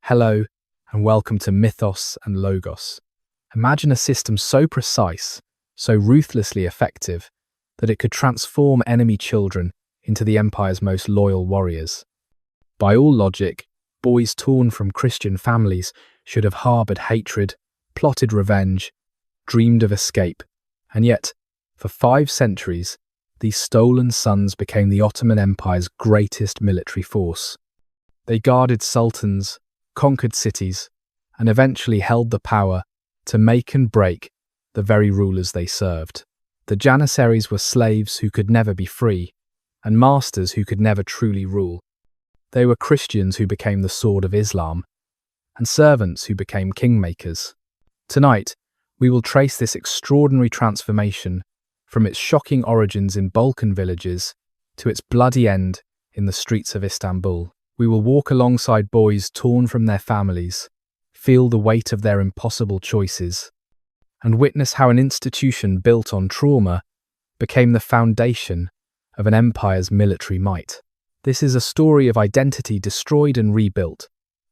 Hello, and welcome to Mythos and Logos. Imagine a system so precise, so ruthlessly effective, that it could transform enemy children into the Empire's most loyal warriors. By all logic, boys torn from Christian families should have harboured hatred, plotted revenge, dreamed of escape, and yet, for 5 centuries, these stolen sons became the Ottoman Empire's greatest military force. They guarded sultans, conquered cities, and eventually held the power to make and break the very rulers they served. The Janissaries were slaves who could never be free, and masters who could never truly rule. They were Christians who became the sword of Islam, and servants who became kingmakers. Tonight, we will trace this extraordinary transformation from its shocking origins in Balkan villages to its bloody end in the streets of Istanbul. We will walk alongside boys torn from their families, feel the weight of their impossible choices, and witness how an institution built on trauma became the foundation of an empire's military might. This is a story of identity destroyed and rebuilt,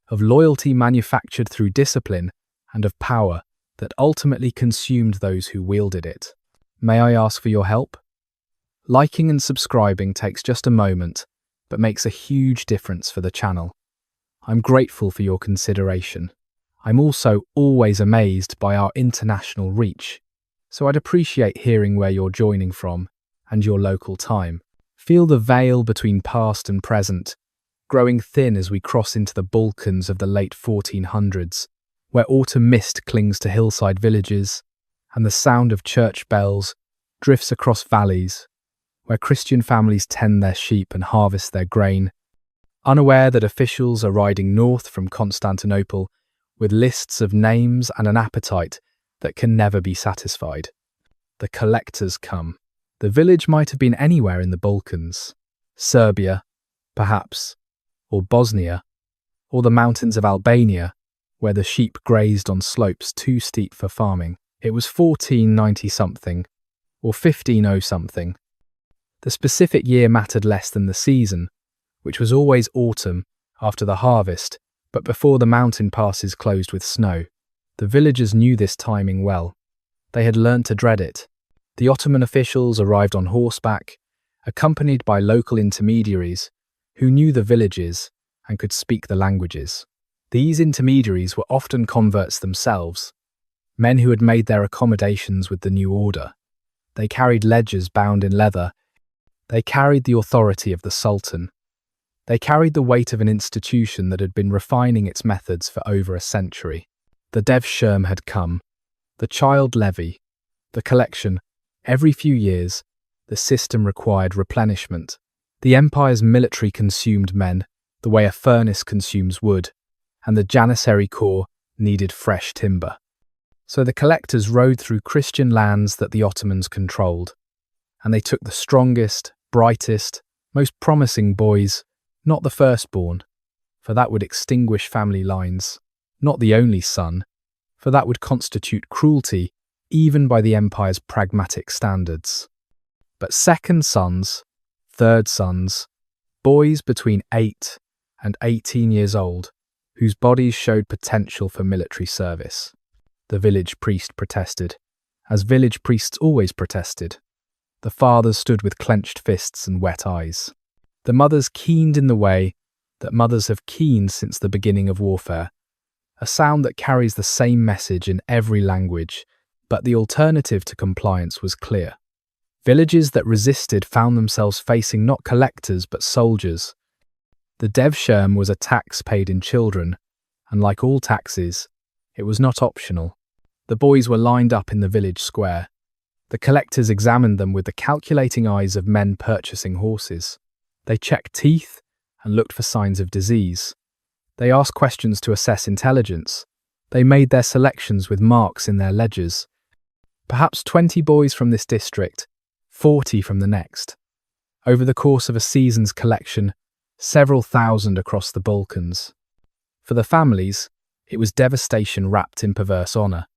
of loyalty manufactured through discipline, and of power that ultimately consumed those who wielded it. May I ask for your help? Liking and subscribing takes just a moment, but makes a huge difference for the channel. I'm grateful for your consideration. I'm also always amazed by our international reach, so I'd appreciate hearing where you're joining from and your local time. Feel the veil between past and present, growing thin as we cross into the Balkans of the late 1400s, where autumn mist clings to hillside villages, and the sound of church bells drifts across valleys, where Christian families tend their sheep and harvest their grain, unaware that officials are riding north from Constantinople with lists of names and an appetite that can never be satisfied. The collectors come. The village might have been anywhere in the Balkans, Serbia, perhaps, or Bosnia, or the mountains of Albania, where the sheep grazed on slopes too steep for farming. It was 1490-something, or 1500-something. The specific year mattered less than the season, which was always autumn after the harvest, but before the mountain passes closed with snow. The villagers knew this timing well. They had learnt to dread it. The Ottoman officials arrived on horseback, accompanied by local intermediaries who knew the villages and could speak the languages. These intermediaries were often converts themselves, men who had made their accommodations with the new order. They carried ledgers bound in leather. They carried the authority of the sultan. They carried the weight of an institution that had been refining its methods for over a century. The devshirme had come, the child levy, the collection. Every few years, the system required replenishment. The empire's military consumed men, the way a furnace consumes wood, and the Janissary corps needed fresh timber. So the collectors rode through Christian lands that the Ottomans controlled, and they took the strongest, brightest, most promising boys, not the firstborn, for that would extinguish family lines, not the only son, for that would constitute cruelty even by the empire's pragmatic standards, but second sons, third sons, boys between 8 and 18 years old, whose bodies showed potential for military service. The village priest protested, as village priests always protested. The fathers stood with clenched fists and wet eyes. The mothers keened in the way that mothers have keened since the beginning of warfare, a sound that carries the same message in every language, but the alternative to compliance was clear. Villages that resisted found themselves facing not collectors but soldiers. The devshirme was a tax paid in children, and like all taxes, it was not optional. The boys were lined up in the village square. The collectors examined them with the calculating eyes of men purchasing horses. They checked teeth and looked for signs of disease. They asked questions to assess intelligence. They made their selections with marks in their ledgers. Perhaps 20 boys from this district, 40 from the next. Over the course of a season's collection, several thousand across the Balkans. For the families, it was devastation wrapped in perverse honour.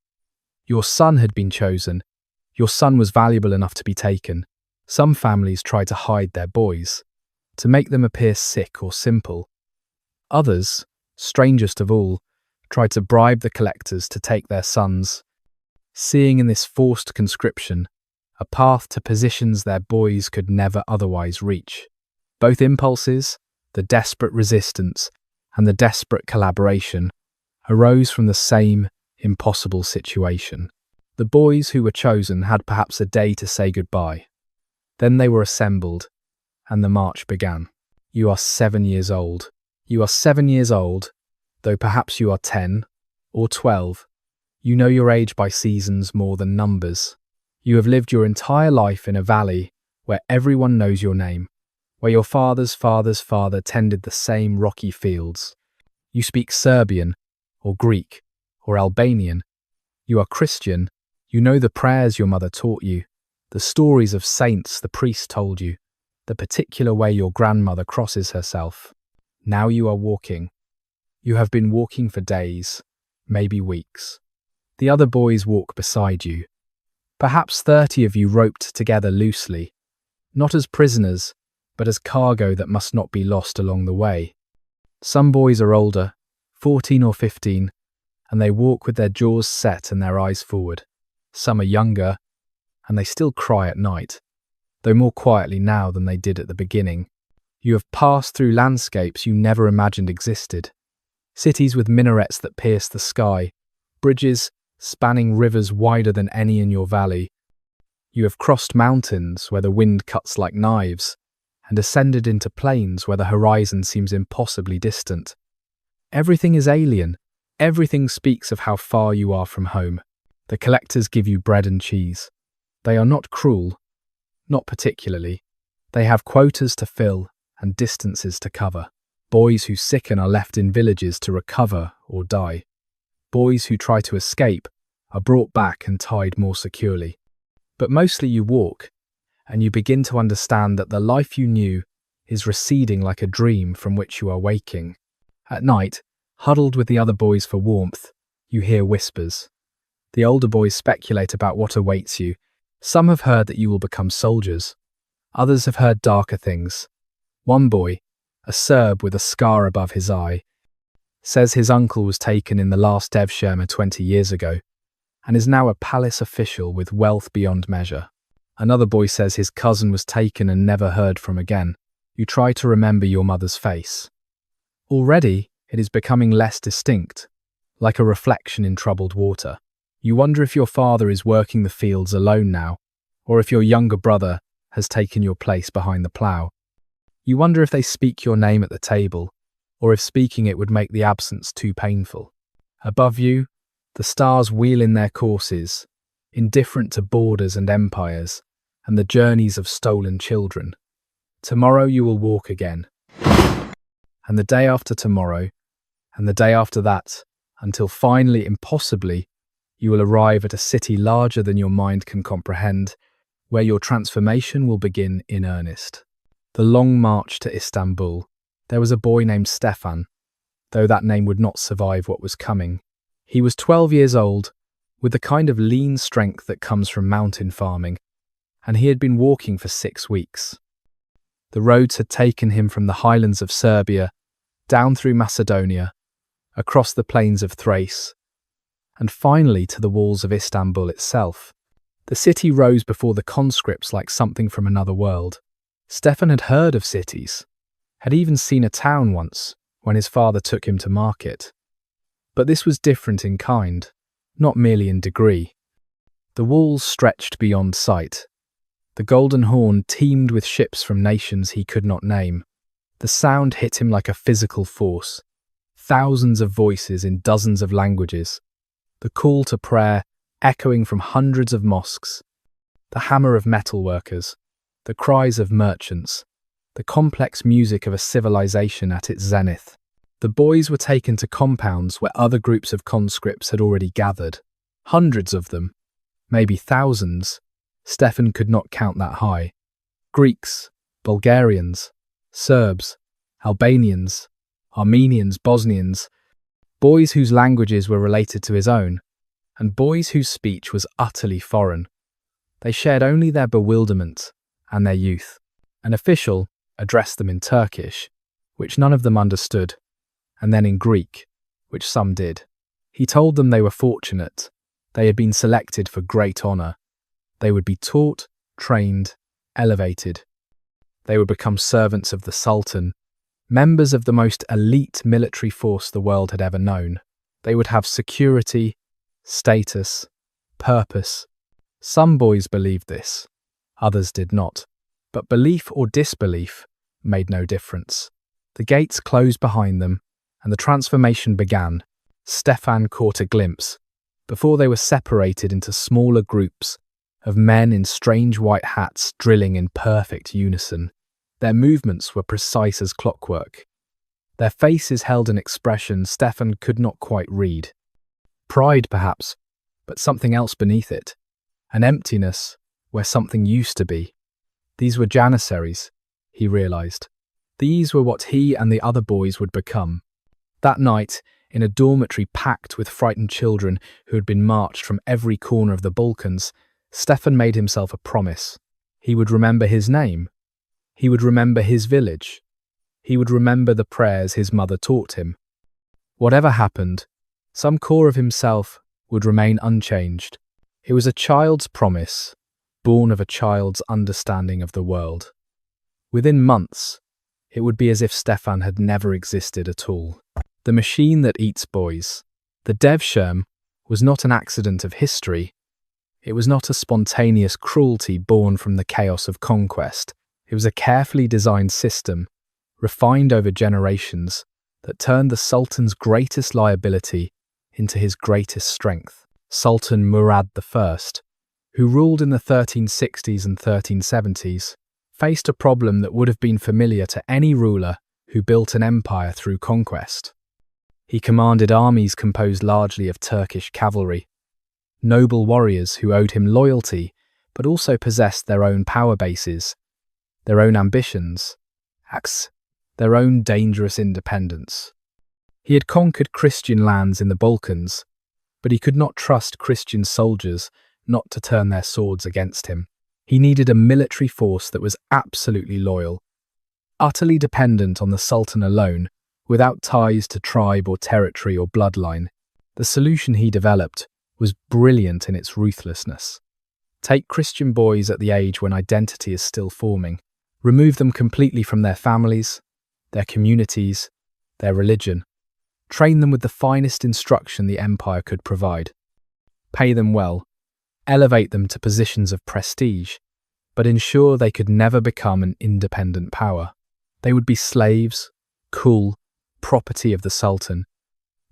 Your son had been chosen. Your son was valuable enough to be taken. Some families tried to hide their boys, to make them appear sick or simple. Others strangest of all, tried to bribe the collectors to take their sons, seeing in this forced conscription a path to positions their boys could never otherwise reach. Both impulses, the desperate resistance and the desperate collaboration, arose from the same impossible situation. The boys who were chosen had perhaps a day to say goodbye. Then they were assembled, and the march began. You are 7 years old. You are 7 years old, though perhaps you are 10 or 12. You know your age by seasons more than numbers. You have lived your entire life in a valley where everyone knows your name, where your father's father's father tended the same rocky fields. You speak Serbian, or Greek, or Albanian. You are Christian. You know the prayers your mother taught you, the stories of saints the priest told you, the particular way your grandmother crosses herself. Now you are walking. You have been walking for days, maybe weeks. The other boys walk beside you. Perhaps 30 of you roped together loosely, not as prisoners, but as cargo that must not be lost along the way. Some boys are older, 14 or 15, and they walk with their jaws set and their eyes forward. Some are younger, and they still cry at night, though more quietly now than they did at the beginning. You have passed through landscapes you never imagined existed. Cities with minarets that pierce the sky, bridges spanning rivers wider than any in your valley. You have crossed mountains where the wind cuts like knives, and ascended into plains where the horizon seems impossibly distant. Everything is alien. Everything speaks of how far you are from home. The collectors give you bread and cheese. They are not cruel, not particularly. They have quotas to fill and distances to cover. Boys who sicken are left in villages to recover or die. Boys who try to escape are brought back and tied more securely. But mostly you walk, and you begin to understand that the life you knew is receding like a dream from which you are waking. At night, huddled with the other boys for warmth, you hear whispers. The older boys speculate about what awaits you. Some have heard that you will become soldiers. Others have heard darker things. One boy, a Serb with a scar above his eye, says his uncle was taken in the last devshirme 20 years ago, and is now a palace official with wealth beyond measure. Another boy says his cousin was taken and never heard from again. You try to remember your mother's face. Already, it is becoming less distinct, like a reflection in troubled water. You wonder if your father is working the fields alone now, or if your younger brother has taken your place behind the plough. You wonder if they speak your name at the table, or if speaking it would make the absence too painful. Above you, the stars wheel in their courses, indifferent to borders and empires, and the journeys of stolen children. Tomorrow you will walk again, and the day after tomorrow, and the day after that, until finally, impossibly, you will arrive at a city larger than your mind can comprehend, where your transformation will begin in earnest. The long march to Istanbul. There was a boy named Stefan, though that name would not survive what was coming. He was 12 years old, with the kind of lean strength that comes from mountain farming, and he had been walking for 6 weeks. The roads had taken him from the highlands of Serbia, down through Macedonia, across the plains of Thrace, and finally to the walls of Istanbul itself. The city rose before the conscripts like something from another world. Stefan had heard of cities, had even seen a town once when his father took him to market. But this was different in kind, not merely in degree. The walls stretched beyond sight. The Golden Horn teemed with ships from nations he could not name. The sound hit him like a physical force. Thousands of voices in dozens of languages. The call to prayer echoing from hundreds of mosques. The hammer of metalworkers. The cries of merchants. The complex music of a civilization at its zenith. The boys were taken to compounds where other groups of conscripts had already gathered. Hundreds of them, maybe thousands. Stefan could not count that high. Greeks, Bulgarians, Serbs, Albanians, Armenians, Bosnians, boys whose languages were related to his own, and boys whose speech was utterly foreign. They shared only their bewilderment and their youth. An official addressed them in Turkish, which none of them understood, and then in Greek, which some did. He told them they were fortunate. They had been selected for great honor. They would be taught, trained, elevated. They would become servants of the sultan, members of the most elite military force the world had ever known. They would have security, status, purpose. Some boys believed this, others did not. But belief or disbelief made no difference. The gates closed behind them, and the transformation began. Stefan caught a glimpse, before they were separated into smaller groups of men in strange white hats drilling in perfect unison. Their movements were precise as clockwork. Their faces held an expression Stefan could not quite read. Pride, perhaps, but something else beneath it. An emptiness where something used to be. These were Janissaries, he realized. These were what he and the other boys would become. That night, in a dormitory packed with frightened children who had been marched from every corner of the Balkans, Stefan made himself a promise. He would remember his name. He would remember his village. He would remember the prayers his mother taught him. Whatever happened, some core of himself would remain unchanged. It was a child's promise, born of a child's understanding of the world. Within months, it would be as if Stefan had never existed at all. The machine that eats boys, the devshirme, was not an accident of history. It was not a spontaneous cruelty born from the chaos of conquest. It was a carefully designed system, refined over generations, that turned the Sultan's greatest liability into his greatest strength. Sultan Murad I, who ruled in the 1360s and 1370s, faced a problem that would have been familiar to any ruler who built an empire through conquest. He commanded armies composed largely of Turkish cavalry, noble warriors who owed him loyalty but also possessed their own power bases, their own ambitions, their own dangerous independence. He had conquered Christian lands in the Balkans, but he could not trust Christian soldiers not to turn their swords against him. He needed a military force that was absolutely loyal, utterly dependent on the Sultan alone, without ties to tribe or territory or bloodline. The solution he developed was brilliant in its ruthlessness. Take Christian boys at the age when identity is still forming. Remove them completely from their families, their communities, their religion. Train them with the finest instruction the empire could provide. Pay them well. Elevate them to positions of prestige, but ensure they could never become an independent power. They would be slaves, cool, property of the Sultan.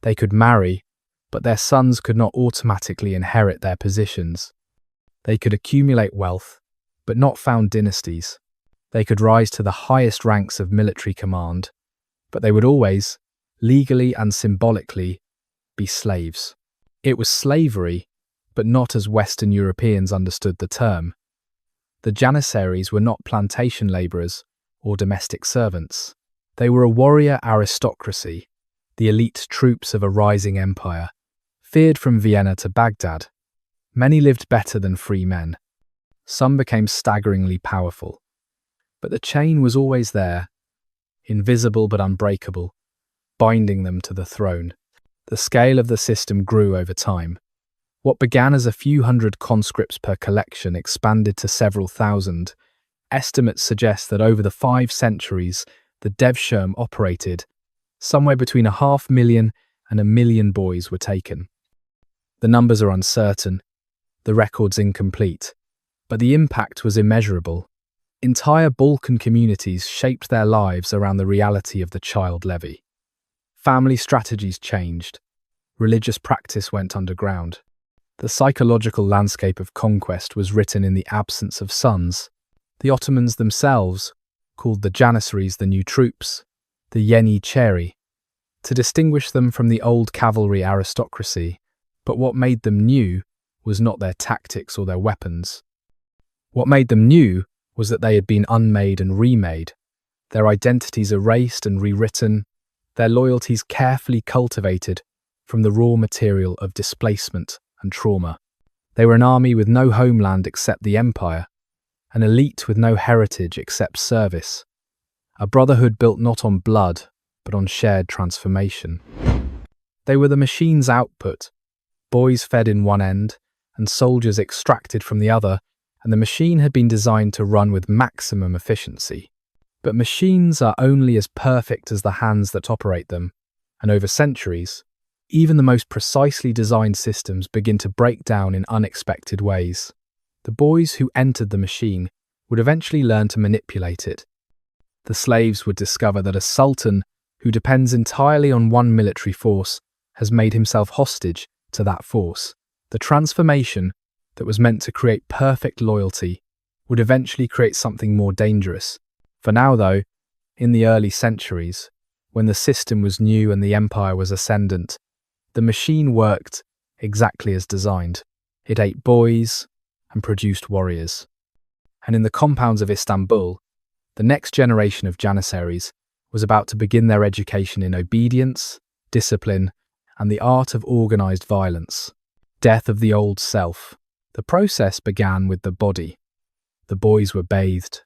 They could marry, but their sons could not automatically inherit their positions. They could accumulate wealth, but not found dynasties. They could rise to the highest ranks of military command, but they would always, legally and symbolically, be slaves. It was slavery, but not as Western Europeans understood the term. The Janissaries were not plantation labourers or domestic servants. They were a warrior aristocracy, the elite troops of a rising empire, feared from Vienna to Baghdad. Many lived better than free men. Some became staggeringly powerful. But the chain was always there, invisible but unbreakable, binding them to the throne. The scale of the system grew over time. What began as a few hundred conscripts per collection expanded to several thousand. Estimates suggest that over the 5 centuries, the devshirme operated. Somewhere between 500,000 and 1 million boys were taken. The numbers are uncertain, the records incomplete, but the impact was immeasurable. Entire Balkan communities shaped their lives around the reality of the child levy. Family strategies changed. Religious practice went underground. The psychological landscape of conquest was written in the absence of sons. The Ottomans themselves called the Janissaries the new troops, the Janissaries, to distinguish them from the old cavalry aristocracy. But what made them new was not their tactics or their weapons. What made them new was that they had been unmade and remade, their identities erased and rewritten, their loyalties carefully cultivated from the raw material of displacement and trauma. They were an army with no homeland except the empire, an elite with no heritage except service, a brotherhood built not on blood, but on shared transformation. They were the machine's output, boys fed in one end and soldiers extracted from the other, and the machine had been designed to run with maximum efficiency. But machines are only as perfect as the hands that operate them, and over centuries, even the most precisely designed systems begin to break down in unexpected ways. The boys who entered the machine would eventually learn to manipulate it. The slaves would discover that a sultan, who depends entirely on one military force, has made himself hostage to that force. The transformation that was meant to create perfect loyalty would eventually create something more dangerous. For now, though, in the early centuries, when the system was new and the empire was ascendant, the machine worked exactly as designed. It ate boys and produced warriors. And in the compounds of Istanbul, the next generation of Janissaries was about to begin their education in obedience, discipline, and the art of organized violence. Death of the old self. The process began with the body. The boys were bathed,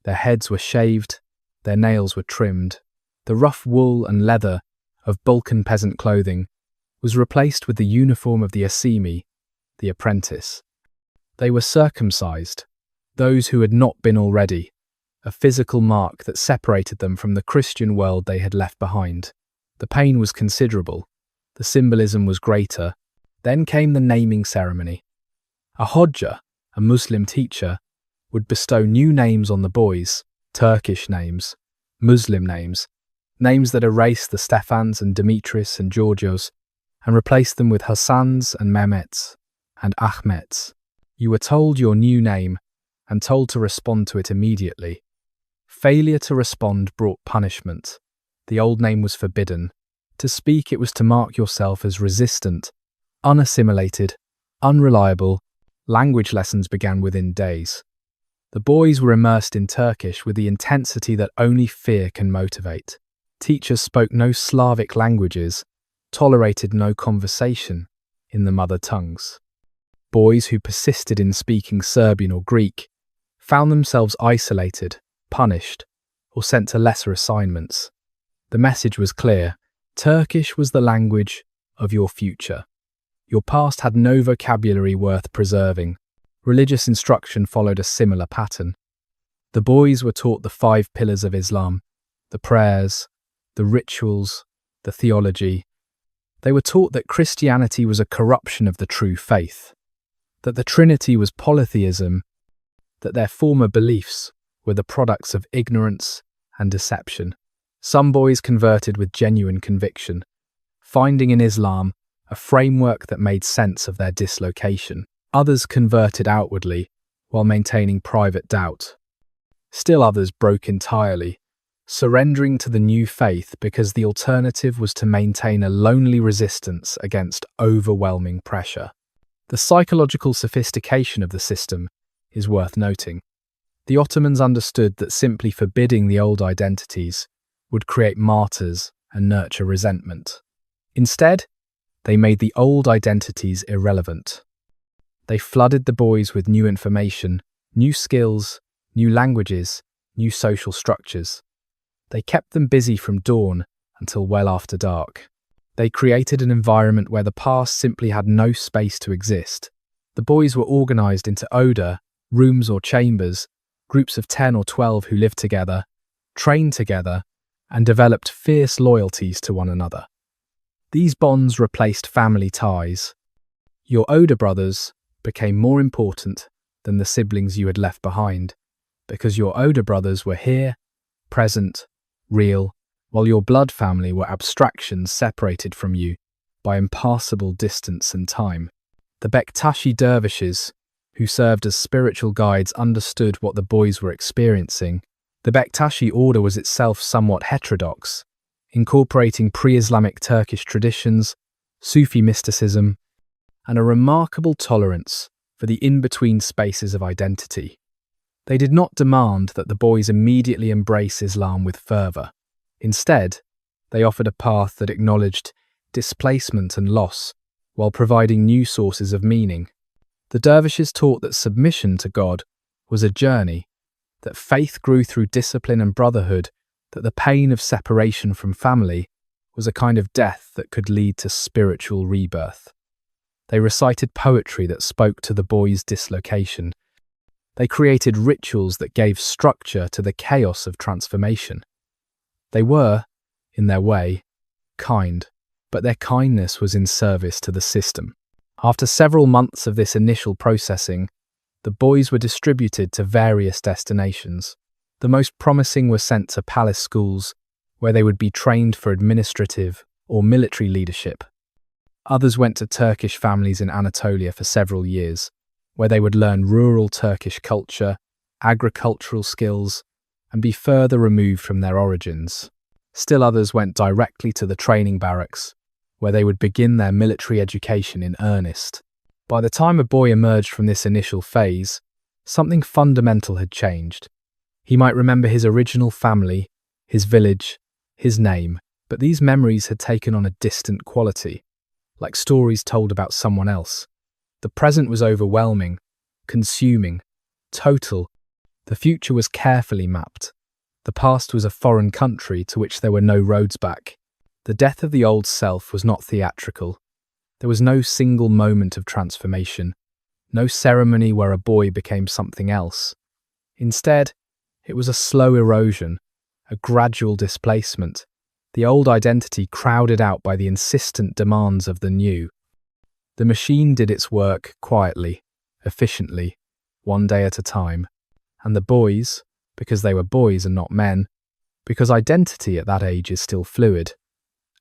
their heads were shaved, their nails were trimmed. The rough wool and leather of Balkan peasant clothing was replaced with the uniform of the asimi, the apprentice. They were circumcised, those who had not been already, a physical mark that separated them from the Christian world they had left behind. The pain was considerable, the symbolism was greater. Then came the naming ceremony. A hodja, a Muslim teacher, would bestow new names on the boys, Turkish names, Muslim names, names that erased the Stefans and Dimitris and Georgios, and replaced them with Hassans and Mehmets and Ahmets. You were told your new name and told to respond to it immediately. Failure to respond brought punishment. The old name was forbidden. To speak it was to mark yourself as resistant, unassimilated, unreliable. Language lessons began within days. The boys were immersed in Turkish with the intensity that only fear can motivate. Teachers spoke no Slavic languages, tolerated no conversation in the mother tongues. Boys who persisted in speaking Serbian or Greek found themselves isolated, punished, or sent to lesser assignments. The message was clear. Turkish was the language of your future. Your past had no vocabulary worth preserving. Religious instruction followed a similar pattern. The boys were taught the 5 pillars of Islam, the prayers, the rituals, the theology. They were taught that Christianity was a corruption of the true faith, that the Trinity was polytheism, that their former beliefs were the products of ignorance and deception. Some boys converted with genuine conviction, finding in Islam a framework that made sense of their dislocation. Others converted outwardly while maintaining private doubt. Still others broke entirely, surrendering to the new faith because the alternative was to maintain a lonely resistance against overwhelming pressure. The psychological sophistication of the system is worth noting. The Ottomans understood that simply forbidding the old identities would create martyrs and nurture resentment. Instead, they made the old identities irrelevant. They flooded the boys with new information, new skills, new languages, new social structures. They kept them busy from dawn until well after dark. They created an environment where the past simply had no space to exist. The boys were organized into oda, rooms or chambers, groups of 10 or 12 who lived together, trained together, and developed fierce loyalties to one another. These bonds replaced family ties. Your older brothers became more important than the siblings you had left behind, because your older brothers were here, present, real, while your blood family were abstractions separated from you by impassable distance and time. The Bektashi dervishes, who served as spiritual guides, understood what the boys were experiencing. The Bektashi order was itself somewhat heterodox, incorporating pre-Islamic Turkish traditions, Sufi mysticism, and a remarkable tolerance for the in-between spaces of identity. They did not demand that the boys immediately embrace Islam with fervour. Instead, they offered a path that acknowledged displacement and loss while providing new sources of meaning. The dervishes taught that submission to God was a journey, that faith grew through discipline and brotherhood that the pain of separation from family was a kind of death that could lead to spiritual rebirth. They recited poetry that spoke to the boys' dislocation. They created rituals that gave structure to the chaos of transformation. They were, in their way, kind, but their kindness was in service to the system. After several months of this initial processing, the boys were distributed to various destinations. The most promising were sent to palace schools, where they would be trained for administrative or military leadership. Others went to Turkish families in Anatolia for several years, where they would learn rural Turkish culture, agricultural skills, and be further removed from their origins. Still others went directly to the training barracks, where they would begin their military education in earnest. By the time a boy emerged from this initial phase, something fundamental had changed. He might remember his original family, his village, his name, but these memories had taken on a distant quality, like stories told about someone else. The present was overwhelming, consuming, total. The future was carefully mapped. The past was a foreign country to which there were no roads back. The death of the old self was not theatrical. There was no single moment of transformation, no ceremony where a boy became something else. Instead, it was a slow erosion, a gradual displacement, the old identity crowded out by the insistent demands of the new. The machine did its work quietly, efficiently, one day at a time, and the boys, because they were boys and not men, because identity at that age is still fluid,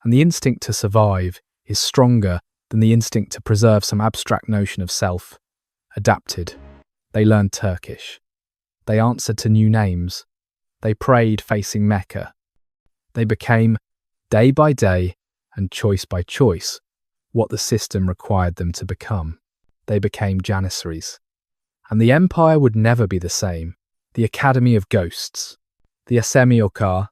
and the instinct to survive is stronger than the instinct to preserve some abstract notion of self, adapted. They learned Turkish. They answered to new names. They prayed facing Mecca. They became, day by day and choice by choice, what the system required them to become. They became Janissaries. And the empire would never be the same. The Academy of Ghosts, the Asemi-Okar,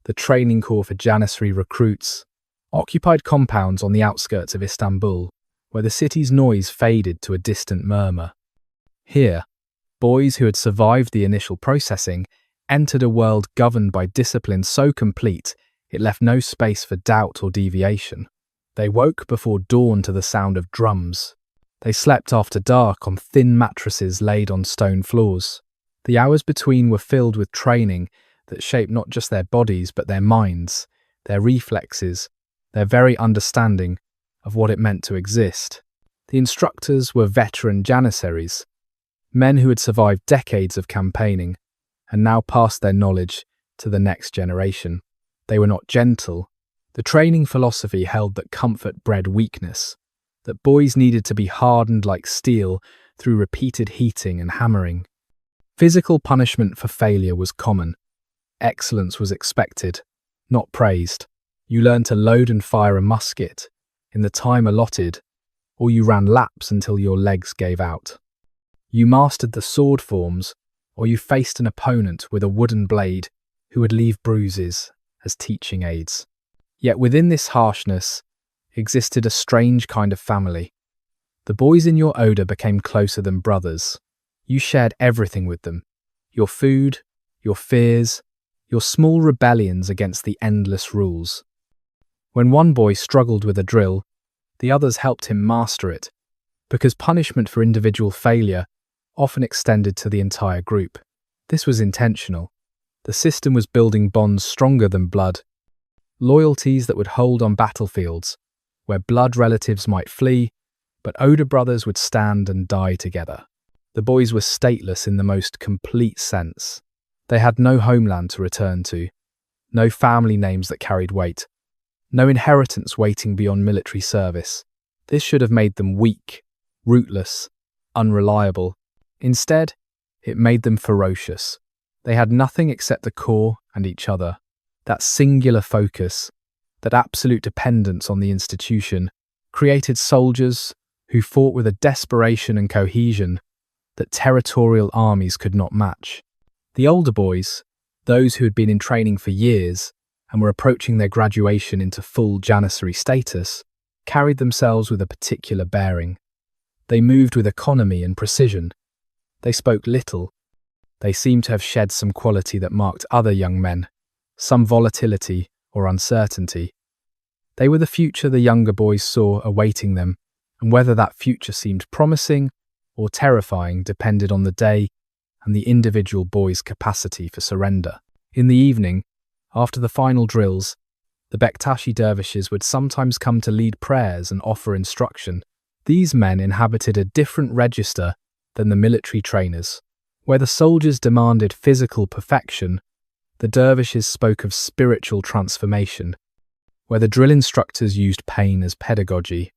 the training corps for Janissary recruits, occupied compounds on the outskirts of Istanbul, where the city's noise faded to a distant murmur. Here, boys who had survived the initial processing entered a world governed by discipline so complete it left no space for doubt or deviation. They woke before dawn to the sound of drums. They slept after dark on thin mattresses laid on stone floors. The hours between were filled with training that shaped not just their bodies but their minds, their reflexes, their very understanding of what it meant to exist. The instructors were veteran Janissaries, men who had survived decades of campaigning and now passed their knowledge to the next generation. They were not gentle. The training philosophy held that comfort bred weakness, that boys needed to be hardened like steel through repeated heating and hammering. Physical punishment for failure was common. Excellence was expected, not praised. You learned to load and fire a musket in the time allotted, or you ran laps until your legs gave out. You mastered the sword forms, or you faced an opponent with a wooden blade who would leave bruises as teaching aids. Yet within this harshness existed a strange kind of family. The boys in your Oda became closer than brothers. You shared everything with them, your food, your fears, your small rebellions against the endless rules. When one boy struggled with a drill, the others helped him master it, because punishment for individual failure often extended to the entire group. This was intentional. The system was building bonds stronger than blood, loyalties that would hold on battlefields, where blood relatives might flee, but Oda brothers would stand and die together. The boys were stateless in the most complete sense. They had no homeland to return to, no family names that carried weight, no inheritance waiting beyond military service. This should have made them weak, rootless, unreliable. Instead, it made them ferocious. They had nothing except the core and each other. That singular focus, that absolute dependence on the institution, created soldiers who fought with a desperation and cohesion that territorial armies could not match. The older boys, those who had been in training for years and were approaching their graduation into full Janissary status, carried themselves with a particular bearing. They moved with economy and precision. They spoke little. They seemed to have shed some quality that marked other young men, some volatility or uncertainty. They were the future the younger boys saw awaiting them, and whether that future seemed promising or terrifying depended on the day and the individual boy's capacity for surrender. In the evening, after the final drills, the Bektashi dervishes would sometimes come to lead prayers and offer instruction. These men inhabited a different register than the military trainers. Where the soldiers demanded physical perfection, the dervishes spoke of spiritual transformation. Where the drill instructors used pain as pedagogy,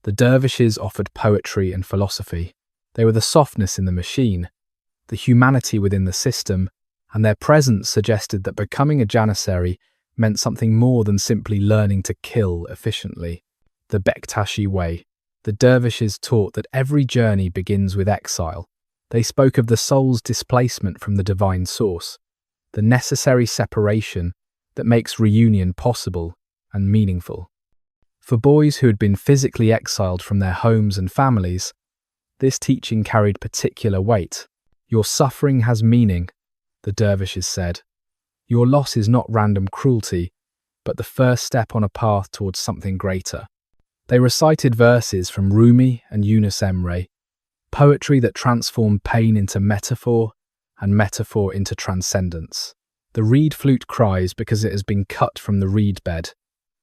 the dervishes offered poetry and philosophy. They were the softness in the machine, the humanity within the system, and their presence suggested that becoming a Janissary meant something more than simply learning to kill efficiently. The Bektashi way. The dervishes taught that every journey begins with exile. They spoke of the soul's displacement from the divine source, the necessary separation that makes reunion possible and meaningful. For boys who had been physically exiled from their homes and families, this teaching carried particular weight. Your suffering has meaning, the dervishes said. Your loss is not random cruelty, but the first step on a path towards something greater. They recited verses from Rumi and Yunus Emre, poetry that transformed pain into metaphor and metaphor into transcendence. The reed flute cries because it has been cut from the reed bed,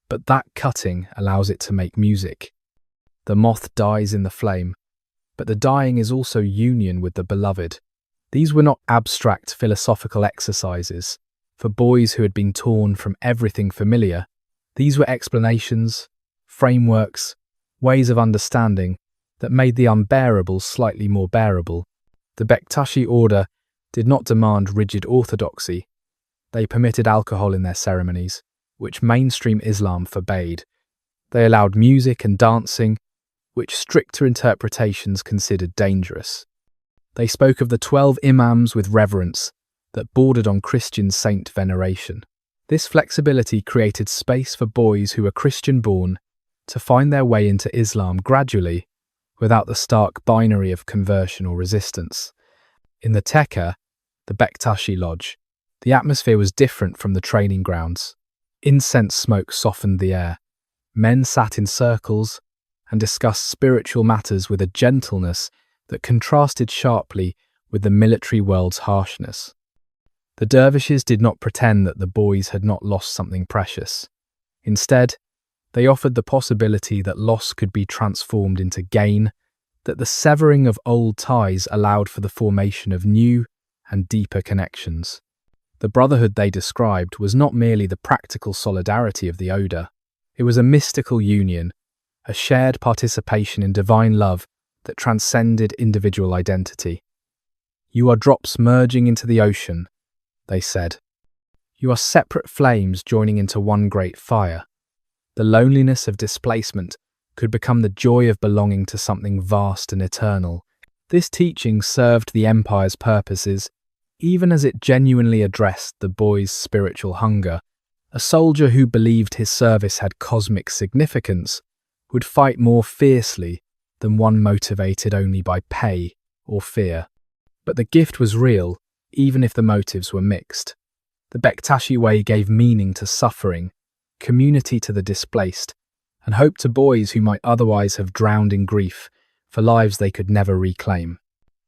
but that cutting allows it to make music. The moth dies in the flame, but the dying is also union with the beloved. These were not abstract philosophical exercises for boys who had been torn from everything familiar. These were explanations, frameworks, ways of understanding that made the unbearable slightly more bearable. The Bektashi order did not demand rigid orthodoxy. They permitted alcohol in their ceremonies, which mainstream Islam forbade. They allowed music and dancing, which stricter interpretations considered dangerous. They spoke of the 12 imams with reverence that bordered on Christian saint veneration. This flexibility created space for boys who were Christian-born to find their way into Islam gradually, without the stark binary of conversion or resistance. In the Tekke, the Bektashi lodge, the atmosphere was different from the training grounds. Incense smoke softened the air. Men sat in circles and discussed spiritual matters with a gentleness that contrasted sharply with the military world's harshness. The dervishes did not pretend that the boys had not lost something precious. Instead, they offered the possibility that loss could be transformed into gain, that the severing of old ties allowed for the formation of new and deeper connections. The brotherhood they described was not merely the practical solidarity of the Oda. It was a mystical union, a shared participation in divine love that transcended individual identity. You are drops merging into the ocean, they said. You are separate flames joining into one great fire. The loneliness of displacement could become the joy of belonging to something vast and eternal. This teaching served the empire's purposes, even as it genuinely addressed the boy's spiritual hunger. A soldier who believed his service had cosmic significance would fight more fiercely than one motivated only by pay or fear. But the gift was real, even if the motives were mixed. The Bektashi way gave meaning to suffering, community to the displaced, and hope to boys who might otherwise have drowned in grief for lives they could never reclaim.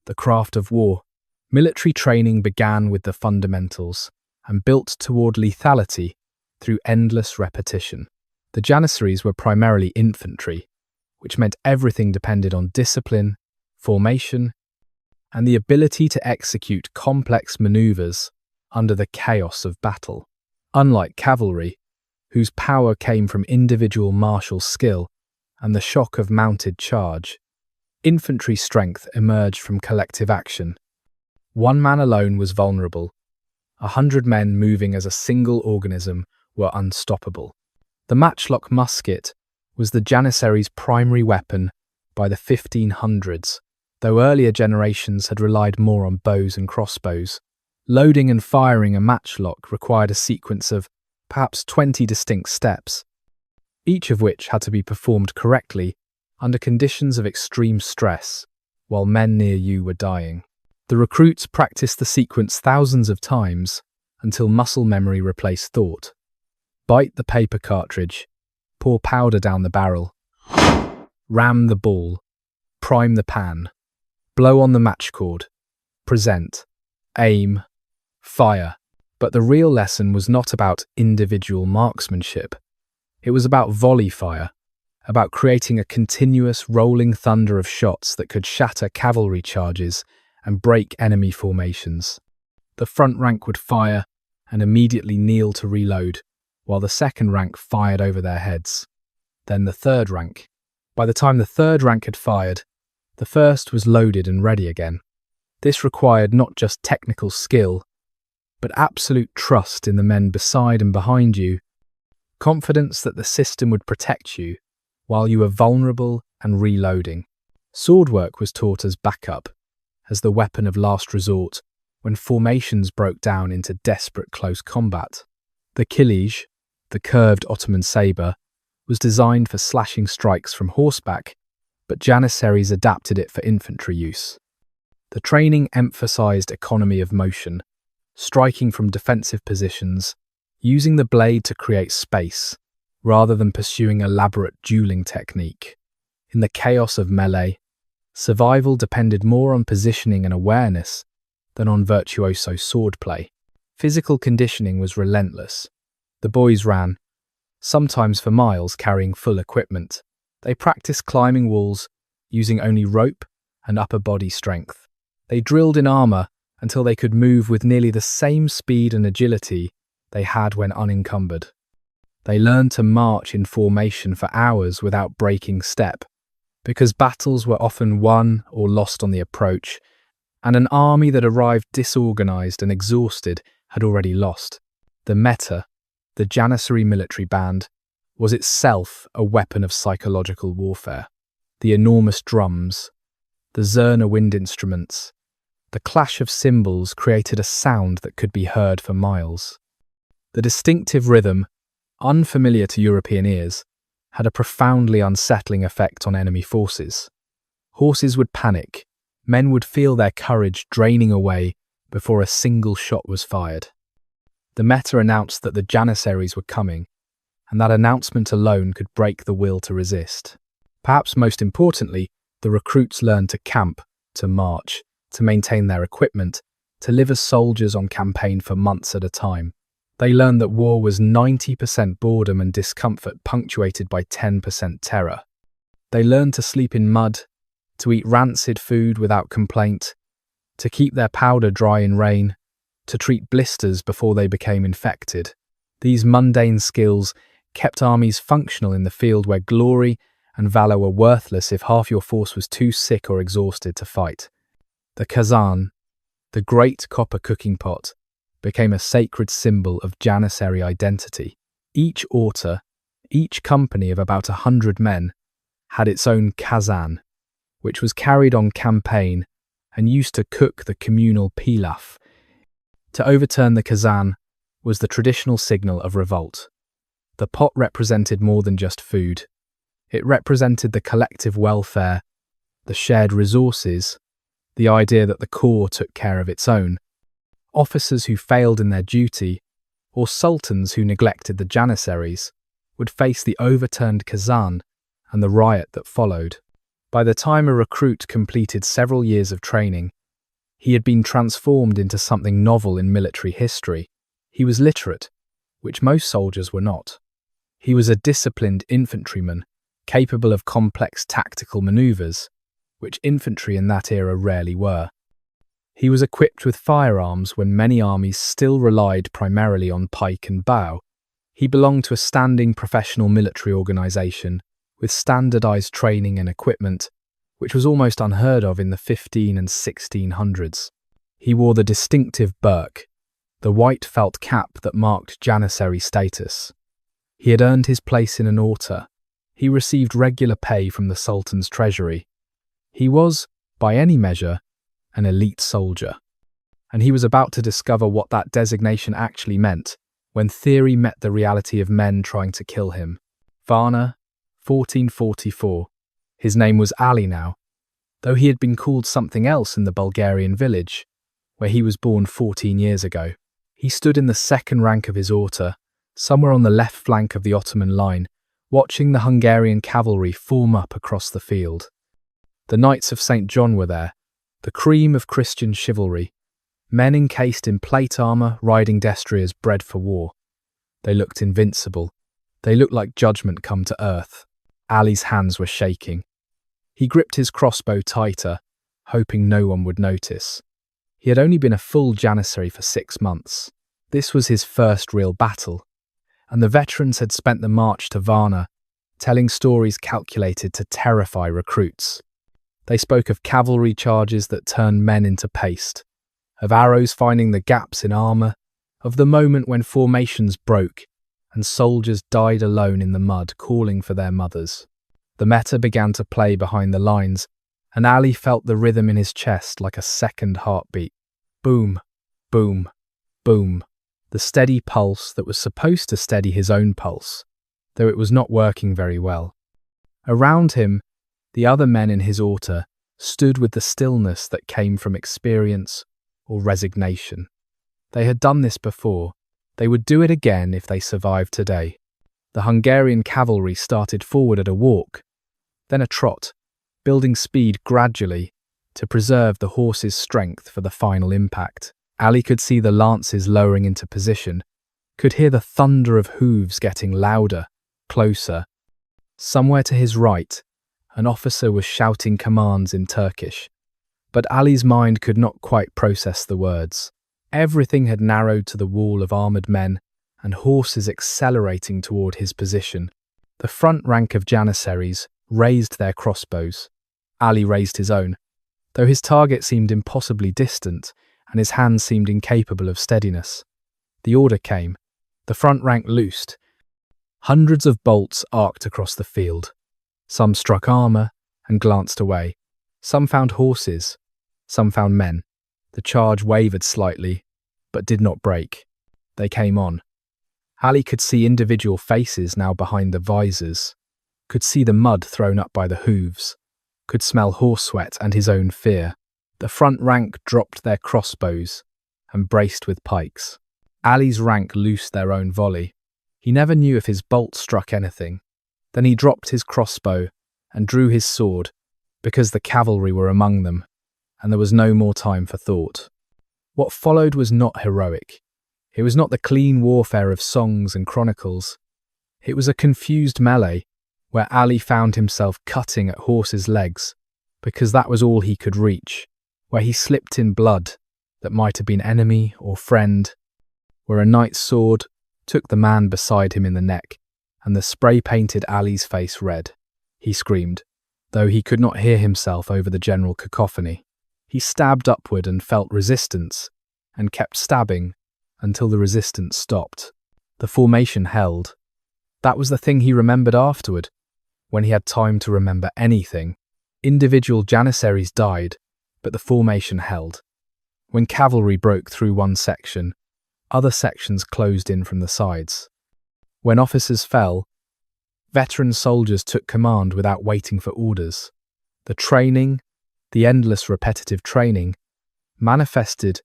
The craft of war. Military training began with the fundamentals and built toward lethality through endless repetition. The Janissaries were primarily infantry, which meant everything depended on discipline, formation, and the ability to execute complex maneuvers under the chaos of battle. Unlike cavalry, whose power came from individual martial skill and the shock of mounted charge, infantry strength emerged from collective action. One man alone was vulnerable. 100 men moving as a single organism were unstoppable. The matchlock musket was the Janissaries' primary weapon by the 1500s, though earlier generations had relied more on bows and crossbows. Loading and firing a matchlock required a sequence of perhaps 20 distinct steps, each of which had to be performed correctly under conditions of extreme stress, while men near you were dying. The recruits practiced the sequence thousands of times until muscle memory replaced thought. Bite the paper cartridge, pour powder down the barrel, ram the ball, prime the pan, blow on the match cord, present, aim, fire. But the real lesson was not about individual marksmanship. It was about volley fire, about creating a continuous rolling thunder of shots that could shatter cavalry charges and break enemy formations. The front rank would fire and immediately kneel to reload, while the second rank fired over their heads. Then the third rank. By the time the third rank had fired, the first was loaded and ready again. This required not just technical skill, but absolute trust in the men beside and behind you, confidence that the system would protect you while you were vulnerable and reloading. Swordwork was taught as backup, as the weapon of last resort when formations broke down into desperate close combat. The kilij, the curved Ottoman sabre, was designed for slashing strikes from horseback, but Janissaries adapted it for infantry use. The training emphasized economy of motion, striking from defensive positions, using the blade to create space, rather than pursuing elaborate dueling technique. In the chaos of melee, survival depended more on positioning and awareness than on virtuoso swordplay. Physical conditioning was relentless. The boys ran, sometimes for miles carrying full equipment. They practiced climbing walls, using only rope and upper body strength. They drilled in armor until they could move with nearly the same speed and agility they had when unencumbered. They learned to march in formation for hours without breaking step, because battles were often won or lost on the approach, and an army that arrived disorganized and exhausted had already lost. The meta, the Janissary military band, was itself a weapon of psychological warfare. The enormous drums, the zurna wind instruments, the clash of cymbals created a sound that could be heard for miles. The distinctive rhythm, unfamiliar to European ears, had a profoundly unsettling effect on enemy forces. Horses would panic, men would feel their courage draining away before a single shot was fired. The meta announced that the Janissaries were coming, and that announcement alone could break the will to resist. Perhaps most importantly, the recruits learned to camp, to march, to maintain their equipment, to live as soldiers on campaign for months at a time. They learned that war was 90% boredom and discomfort punctuated by 10% terror. They learned to sleep in mud, to eat rancid food without complaint, to keep their powder dry in rain, to treat blisters before they became infected. These mundane skills kept armies functional in the field where glory and valor were worthless if half your force was too sick or exhausted to fight. The kazan, the great copper cooking pot, became a sacred symbol of Janissary identity. Each orta, each company of about 100 men, had its own kazan, which was carried on campaign and used to cook the communal pilaf. To overturn the kazan was the traditional signal of revolt. The pot represented more than just food. It represented the collective welfare, the shared resources, the idea that the corps took care of its own. Officers who failed in their duty, or sultans who neglected the Janissaries, would face the overturned kazan and the riot that followed. By the time a recruit completed several years of training, he had been transformed into something novel in military history. He was literate, which most soldiers were not. He was a disciplined infantryman, capable of complex tactical maneuvers, which infantry in that era rarely were. He was equipped with firearms when many armies still relied primarily on pike and bow. He belonged to a standing professional military organisation with standardised training and equipment, which was almost unheard of in the 1500s and 1600s. He wore the distinctive birk, the white felt cap that marked Janissary status. He had earned his place in an orta. He received regular pay from the Sultan's treasury. He was, by any measure, an elite soldier. And he was about to discover what that designation actually meant when theory met the reality of men trying to kill him. Varna, 1444. His name was Ali now, though he had been called something else in the Bulgarian village, where he was born 14 years ago. He stood in the second rank of his order, somewhere on the left flank of the Ottoman line, watching the Hungarian cavalry form up across the field. The Knights of St. John were there, the cream of Christian chivalry, men encased in plate armour riding destriers bred for war. They looked invincible. They looked like judgment come to earth. Ali's hands were shaking. He gripped his crossbow tighter, hoping no one would notice. He had only been a full Janissary for 6 months. This was his first real battle, and the veterans had spent the march to Varna, telling stories calculated to terrify recruits. They spoke of cavalry charges that turned men into paste, of arrows finding the gaps in armour, of the moment when formations broke and soldiers died alone in the mud calling for their mothers. The meta began to play behind the lines, and Ali felt the rhythm in his chest like a second heartbeat. Boom, boom, boom. The steady pulse that was supposed to steady his own pulse, though it was not working very well. Around him, the other men in his order stood with the stillness that came from experience or resignation. They had done this before. They would do it again if they survived today. The Hungarian cavalry started forward at a walk, then a trot, building speed gradually to preserve the horses' strength for the final impact. Ali could see the lances lowering into position, could hear the thunder of hooves getting louder, closer. Somewhere to his right, an officer was shouting commands in Turkish, but Ali's mind could not quite process the words. Everything had narrowed to the wall of armoured men and horses accelerating toward his position. The front rank of Janissaries raised their crossbows. Ali raised his own, though his target seemed impossibly distant and his hands seemed incapable of steadiness. The order came. The front rank loosed. Hundreds of bolts arced across the field. Some struck armour and glanced away. Some found horses. Some found men. The charge wavered slightly, but did not break. They came on. Ali could see individual faces now behind the visors, could see the mud thrown up by the hooves, could smell horse sweat and his own fear. The front rank dropped their crossbows and braced with pikes. Ali's rank loosed their own volley. He never knew if his bolt struck anything. Then he dropped his crossbow and drew his sword, because the cavalry were among them, and there was no more time for thought. What followed was not heroic. It was not the clean warfare of songs and chronicles. It was a confused melee, where Ali found himself cutting at horses' legs, because that was all he could reach, where he slipped in blood that might have been enemy or friend, where a knight's sword took the man beside him in the neck, and the spray painted Ali's face red. He screamed, though he could not hear himself over the general cacophony. He stabbed upward and felt resistance, and kept stabbing until the resistance stopped. The formation held. That was the thing he remembered afterward, when he had time to remember anything. Individual Janissaries died, but the formation held. When cavalry broke through one section, other sections closed in from the sides. When officers fell, veteran soldiers took command without waiting for orders. The training, the endless repetitive training, manifested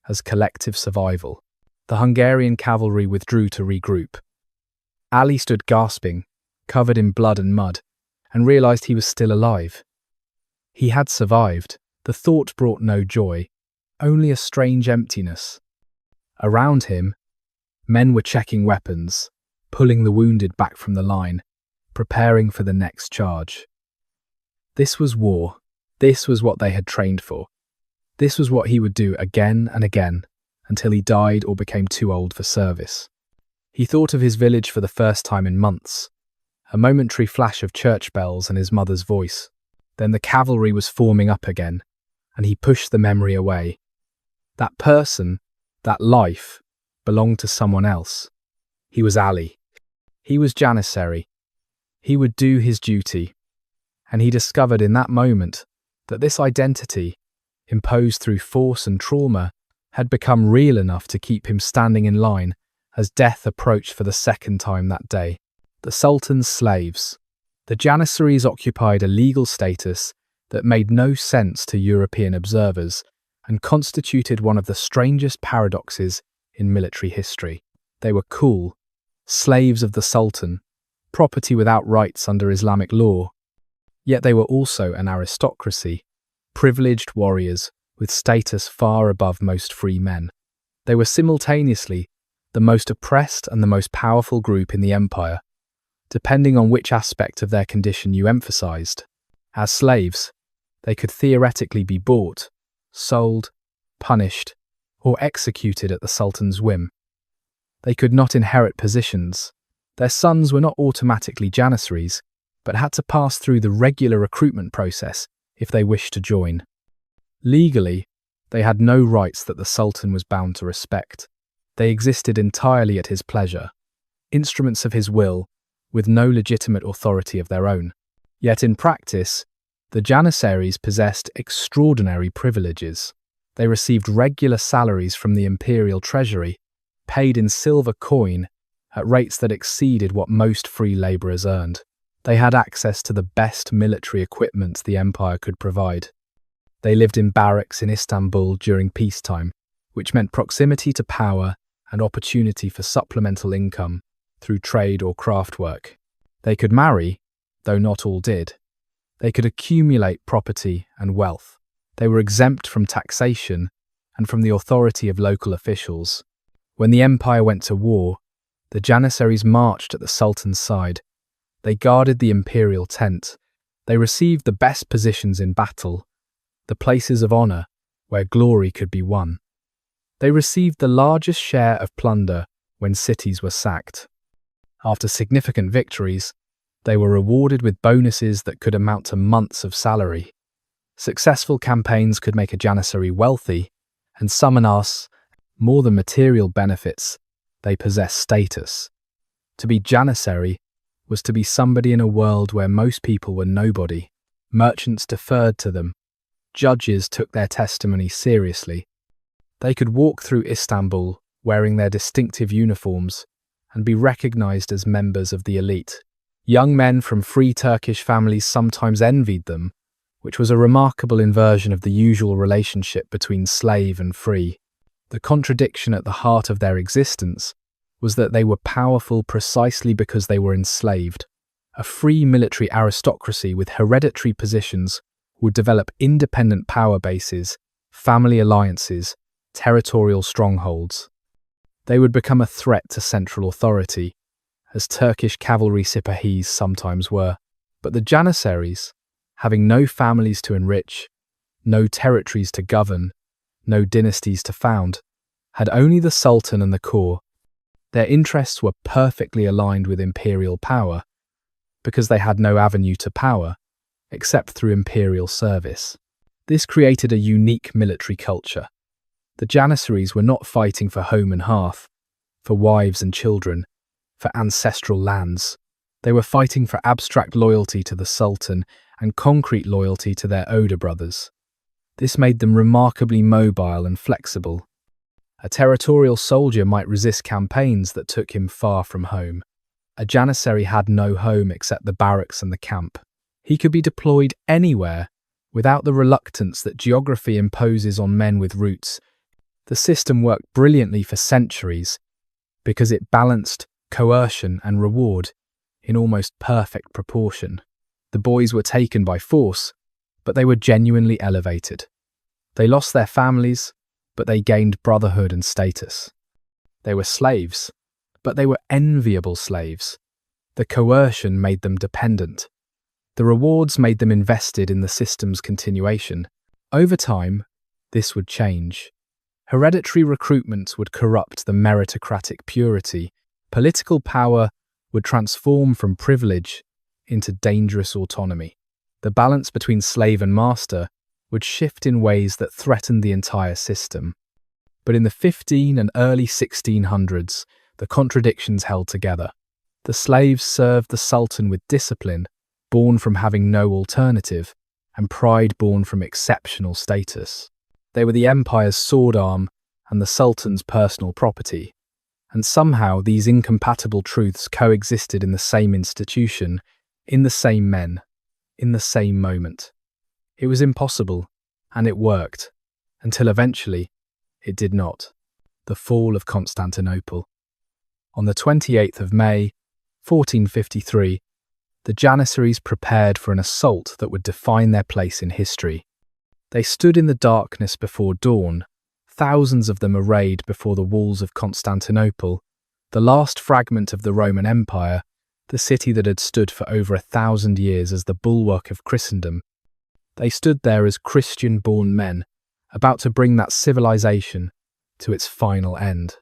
as collective survival. The Hungarian cavalry withdrew to regroup. Ali stood gasping, covered in blood and mud, and realized he was still alive. He had survived. The thought brought no joy, only a strange emptiness. Around him, men were checking weapons, pulling the wounded back from the line, preparing for the next charge. This was war. This was what they had trained for. This was what he would do again and again, until he died or became too old for service. He thought of his village for the first time in months, a momentary flash of church bells and his mother's voice. Then the cavalry was forming up again, and he pushed the memory away. That person, that life, belonged to someone else. He was Ali. He was Janissary. He would do his duty. And he discovered in that moment that this identity, imposed through force and trauma, had become real enough to keep him standing in line as death approached for the second time that day. The Sultan's slaves. The Janissaries occupied a legal status that made no sense to European observers and constituted one of the strangest paradoxes in military history. They were cool, slaves of the sultan, property without rights under Islamic law. Yet they were also an aristocracy, privileged warriors with status far above most free men. They were simultaneously the most oppressed and the most powerful group in the empire, depending on which aspect of their condition you emphasized. As slaves, they could theoretically be bought, sold, punished, or executed at the sultan's whim. They could not inherit positions. Their sons were not automatically Janissaries, but had to pass through the regular recruitment process if they wished to join. Legally, they had no rights that the sultan was bound to respect. They existed entirely at his pleasure, instruments of his will, with no legitimate authority of their own. Yet in practice, the Janissaries possessed extraordinary privileges. They received regular salaries from the imperial treasury, paid in silver coin at rates that exceeded what most free labourers earned. They had access to the best military equipment the empire could provide. They lived in barracks in Istanbul during peacetime, which meant proximity to power and opportunity for supplemental income through trade or craft work. They could marry, though not all did. They could accumulate property and wealth. They were exempt from taxation and from the authority of local officials. When the empire went to war, the Janissaries marched at the sultan's side. They guarded the imperial tent. They received the best positions in battle, the places of honour where glory could be won. They received the largest share of plunder when cities were sacked. After significant victories, they were rewarded with bonuses that could amount to months of salary. Successful campaigns could make a Janissary wealthy, and summon us, more than material benefits, they possess status. To be Janissary was to be somebody in a world where most people were nobody. Merchants deferred to them. Judges took their testimony seriously. They could walk through Istanbul wearing their distinctive uniforms and be recognized as members of the elite. Young men from free Turkish families sometimes envied them, which was a remarkable inversion of the usual relationship between slave and free. The contradiction at the heart of their existence was that they were powerful precisely because they were enslaved. A free military aristocracy with hereditary positions would develop independent power bases, family alliances, territorial strongholds. They would become a threat to central authority, as Turkish cavalry sipahis sometimes were. But the Janissaries, having no families to enrich, no territories to govern, no dynasties to found, had only the sultan and the court. Their interests were perfectly aligned with imperial power, because they had no avenue to power, except through imperial service. This created a unique military culture. The Janissaries were not fighting for home and hearth, for wives and children, for ancestral lands. They were fighting for abstract loyalty to the sultan and concrete loyalty to their older brothers. This made them remarkably mobile and flexible. A territorial soldier might resist campaigns that took him far from home. A Janissary had no home except the barracks and the camp. He could be deployed anywhere without the reluctance that geography imposes on men with roots. The system worked brilliantly for centuries because it balanced coercion and reward in almost perfect proportion. The boys were taken by force, but they were genuinely elevated. They lost their families, but they gained brotherhood and status. They were slaves, but they were enviable slaves. The coercion made them dependent. The rewards made them invested in the system's continuation. Over time, this would change. Hereditary recruitment would corrupt the meritocratic purity. Political power would transform from privilege into dangerous autonomy. The balance between slave and master would shift in ways that threatened the entire system. But in the 15 and early 1600s, the contradictions held together. The slaves served the sultan with discipline, born from having no alternative, and pride born from exceptional status. They were the empire's sword arm and the sultan's personal property. And somehow these incompatible truths coexisted in the same institution, in the same men, in the same moment. It was impossible, and it worked, until eventually it did not. the fall of Constantinople. On the 28th of May, 1453, the Janissaries prepared for an assault that would define their place in history. They stood in the darkness before dawn, thousands of them arrayed before the walls of Constantinople, the last fragment of the Roman Empire, the city that had stood for over 1,000 years as the bulwark of Christendom. They stood there as Christian-born men, about to bring that civilization to its final end.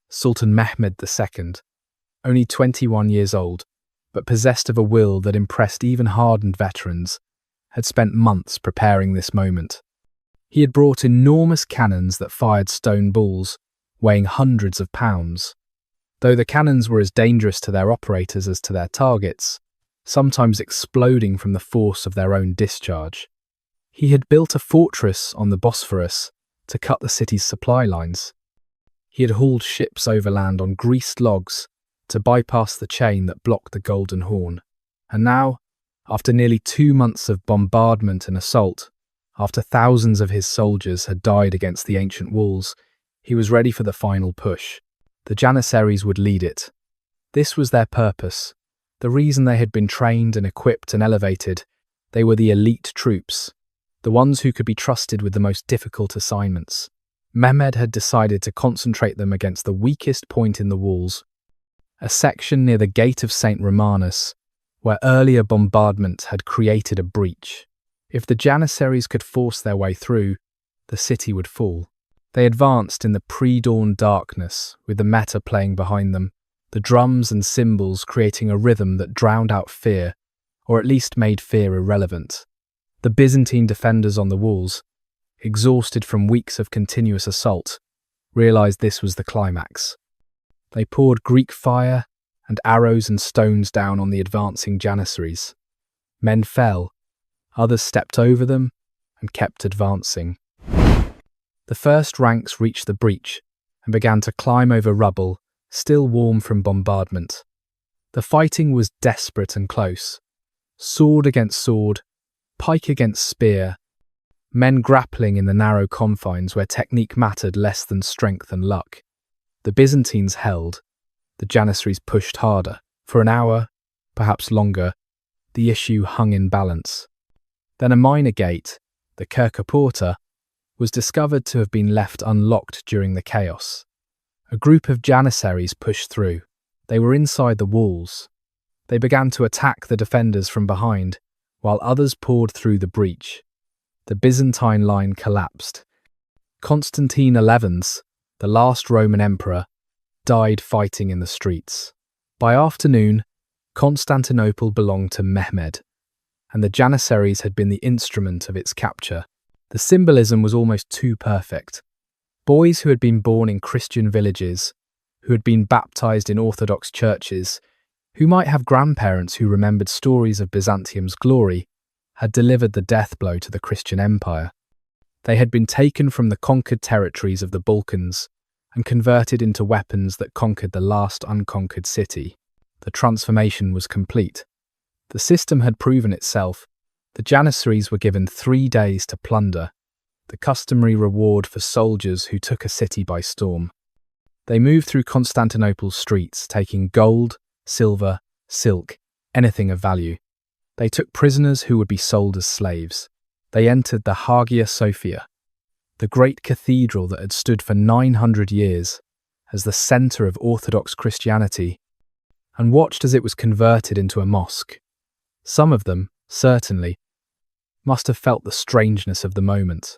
Sultan Mehmed II, only 21 years old, but possessed of a will that impressed even hardened veterans, had spent months preparing this moment. He had brought enormous cannons that fired stone balls, weighing hundreds of pounds. Though the cannons were as dangerous to their operators as to their targets, sometimes exploding from the force of their own discharge. He had built a fortress on the Bosphorus to cut the city's supply lines. He had hauled ships overland on greased logs to bypass the chain that blocked the Golden Horn. And now, after nearly 2 months of bombardment and assault, after thousands of his soldiers had died against the ancient walls, he was ready for the final push. The Janissaries would lead it. This was their purpose. The reason they had been trained and equipped and elevated. They were the elite troops, the ones who could be trusted with the most difficult assignments. Mehmed had decided to concentrate them against the weakest point in the walls, a section near the Gate of St. Romanus, where earlier bombardment had created a breach. If the Janissaries could force their way through, the city would fall. They advanced in the pre-dawn darkness, with the meta playing behind them, the drums and cymbals creating a rhythm that drowned out fear, or at least made fear irrelevant. The Byzantine defenders on the walls, exhausted from weeks of continuous assault, realized this was the climax. They poured Greek fire and arrows and stones down on the advancing Janissaries. Men fell, others stepped over them and kept advancing. The first ranks reached the breach and began to climb over rubble, still warm from bombardment. The fighting was desperate and close. Sword against sword, pike against spear, men grappling in the narrow confines where technique mattered less than strength and luck. The Byzantines held. The Janissaries pushed harder. For an hour, perhaps longer, the issue hung in balance. Then a minor gate, the Kirka Porta, was discovered to have been left unlocked during the chaos. A group of Janissaries pushed through. They were inside the walls. They began to attack the defenders from behind, while others poured through the breach. The Byzantine line collapsed. Constantine XI, the last Roman emperor, died fighting in the streets. By afternoon, Constantinople belonged to Mehmed, and the Janissaries had been the instrument of its capture. The symbolism was almost too perfect. Boys who had been born in Christian villages, who had been baptized in Orthodox churches, who might have grandparents who remembered stories of Byzantium's glory, had delivered the death blow to the Christian Empire. They had been taken from the conquered territories of the Balkans and converted into weapons that conquered the last unconquered city. The transformation was complete. The system had proven itself. The Janissaries were given 3 days to plunder, the customary reward for soldiers who took a city by storm. They moved through Constantinople's streets, taking gold, silver, silk, anything of value. They took prisoners who would be sold as slaves. They entered the Hagia Sophia, the great cathedral that had stood for 900 years as the center of Orthodox Christianity, and watched as it was converted into a mosque. Some of them, certainly, must have felt the strangeness of the moment,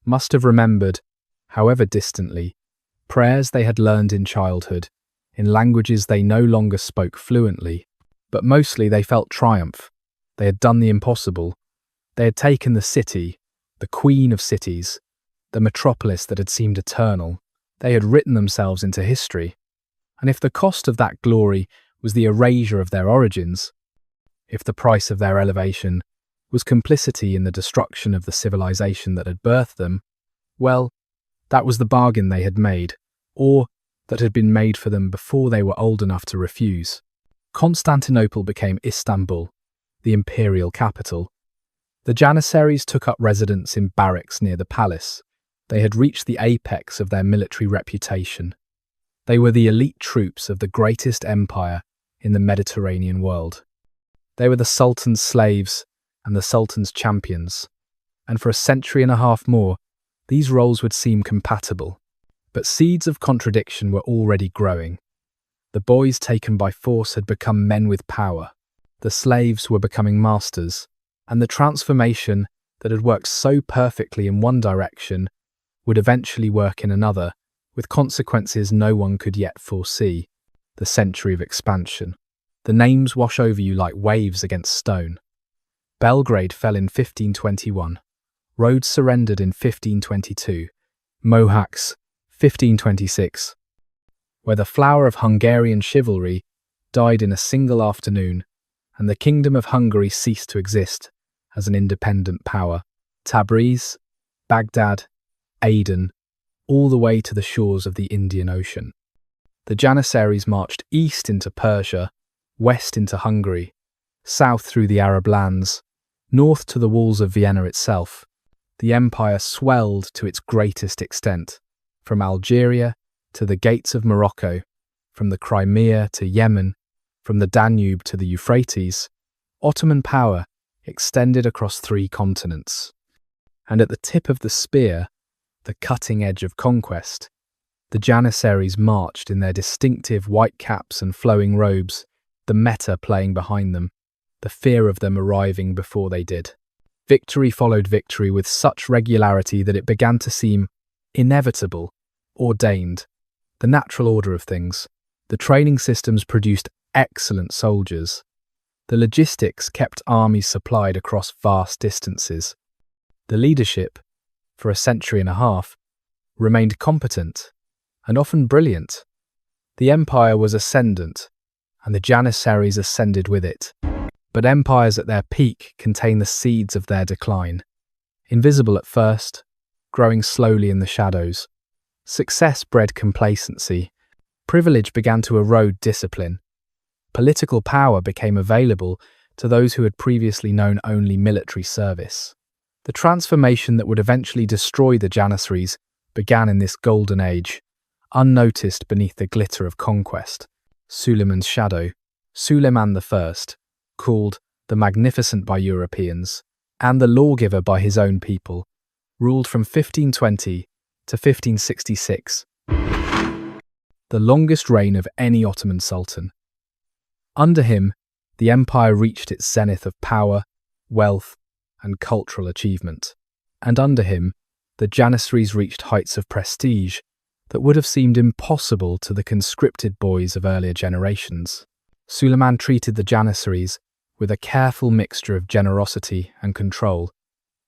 must have remembered, however distantly, prayers they had learned in childhood, in languages they no longer spoke fluently. But mostly they felt triumph. They had done the impossible. They had taken the city, the queen of cities, the metropolis that had seemed eternal. They had written themselves into history. And if the cost of that glory was the erasure of their origins, if the price of their elevation was complicity in the destruction of the civilization that had birthed them, well, that was the bargain they had made, or that had been made for them before they were old enough to refuse. Constantinople became Istanbul, the imperial capital. The Janissaries took up residence in barracks near the palace. They had reached the apex of their military reputation. They were the elite troops of the greatest empire in the Mediterranean world. They were the Sultan's slaves and the Sultan's champions, and for a century and a half more, these roles would seem compatible. But seeds of contradiction were already growing. The boys taken by force had become men with power. The slaves were becoming masters, and the transformation that had worked so perfectly in one direction would eventually work in another, with consequences no one could yet foresee. The century of expansion. The names wash over you like waves against stone. Belgrade fell in 1521. Rhodes surrendered in 1522. Mohacs, 1526. Where the flower of Hungarian chivalry died in a single afternoon, and the Kingdom of Hungary ceased to exist as an independent power. Tabriz, Baghdad, Aden, all the way to the shores of the Indian Ocean. The Janissaries marched east into Persia, west into Hungary, south through the Arab lands, north to the walls of Vienna itself. The empire swelled to its greatest extent, from Algeria to the gates of Morocco, from the Crimea to Yemen, from the Danube to the Euphrates. Ottoman power extended across 3 continents. And at the tip of the spear, the cutting edge of conquest, the Janissaries marched in their distinctive white caps and flowing robes, the meta playing behind them, the fear of them arriving before they did. Victory followed victory with such regularity that it began to seem inevitable, ordained, the natural order of things. The training systems produced excellent soldiers. The logistics kept armies supplied across vast distances. The leadership, for a century and a half, remained competent and often brilliant. The empire was ascendant, and the Janissaries ascended with it. But empires at their peak contain the seeds of their decline. Invisible at first, growing slowly in the shadows. Success bred complacency. Privilege began to erode discipline. Political power became available to those who had previously known only military service. The transformation that would eventually destroy the Janissaries began in this golden age, unnoticed beneath the glitter of conquest. Suleiman's shadow. Suleiman I, called the Magnificent by Europeans, and the lawgiver by his own people, ruled from 1520 to 1566, the longest reign of any Ottoman sultan. Under him, the empire reached its zenith of power, wealth, and cultural achievement. And under him, the Janissaries reached heights of prestige that would have seemed impossible to the conscripted boys of earlier generations. Suleiman treated the Janissaries with a careful mixture of generosity and control.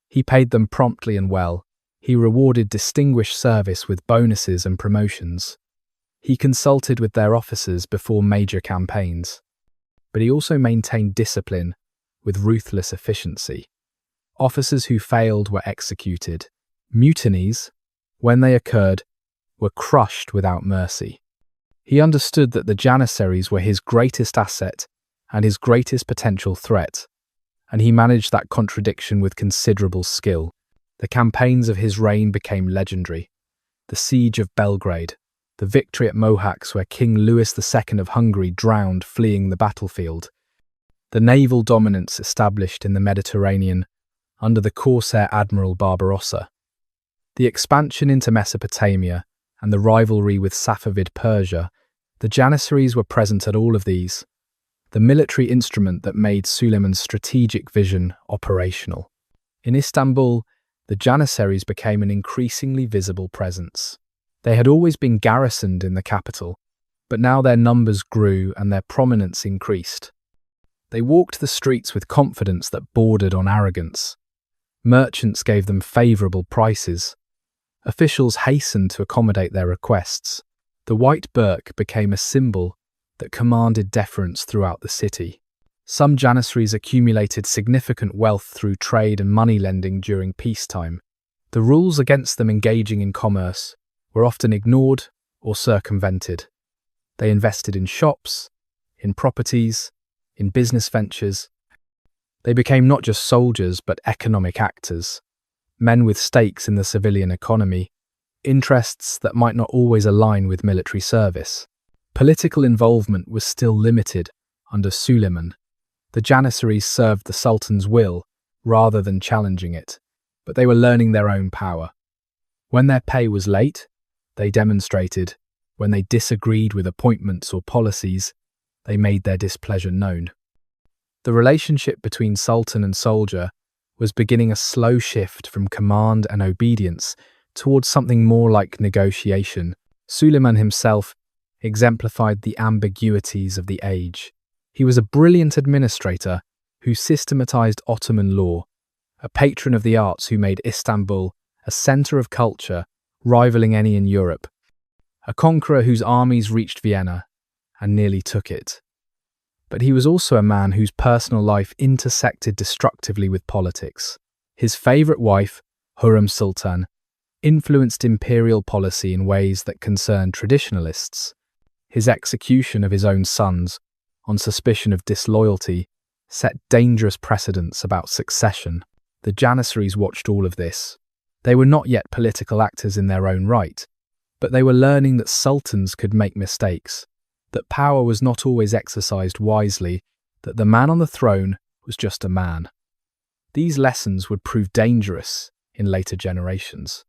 He paid them promptly and well. He rewarded distinguished service with bonuses and promotions. He consulted with their officers before major campaigns. But he also maintained discipline with ruthless efficiency. Officers who failed were executed. Mutinies, when they occurred, were crushed without mercy. He understood that the Janissaries were his greatest asset and his greatest potential threat, and he managed that contradiction with considerable skill. The campaigns of his reign became legendary. The siege of Belgrade, the victory at Mohacs where King Louis II of Hungary drowned fleeing the battlefield, the naval dominance established in the Mediterranean under the Corsair Admiral Barbarossa, the expansion into Mesopotamia, and the rivalry with Safavid Persia. The Janissaries were present at all of these, the military instrument that made Suleiman's strategic vision operational. In Istanbul, the Janissaries became an increasingly visible presence. They had always been garrisoned in the capital, but now their numbers grew and their prominence increased. They walked the streets with confidence that bordered on arrogance. Merchants gave them favourable prices. Officials hastened to accommodate their requests. The white birk became a symbol that commanded deference throughout the city. Some Janissaries accumulated significant wealth through trade and money lending during peacetime. The rules against them engaging in commerce were often ignored or circumvented. They invested in shops, in properties, in business ventures. They became not just soldiers but economic actors, men with stakes in the civilian economy. interests that might not always align with military service. Political involvement was still limited under Suleiman. The Janissaries served the Sultan's will rather than challenging it, but they were learning their own power. When their pay was late, they demonstrated. When they disagreed with appointments or policies, they made their displeasure known. The relationship between Sultan and soldier was beginning a slow shift from command and obedience towards something more like negotiation. Suleiman himself exemplified the ambiguities of the age. He was a brilliant administrator who systematized Ottoman law, a patron of the arts who made Istanbul a center of culture rivaling any in Europe, a conqueror whose armies reached Vienna and nearly took it. But he was also a man whose personal life intersected destructively with politics. His favorite wife, Hürrem Sultan, influenced imperial policy in ways that concerned traditionalists. His execution of his own sons, on suspicion of disloyalty, set dangerous precedents about succession. The Janissaries watched all of this. They were not yet political actors in their own right, but they were learning that sultans could make mistakes, that power was not always exercised wisely, that the man on the throne was just a man. These lessons would prove dangerous in later generations.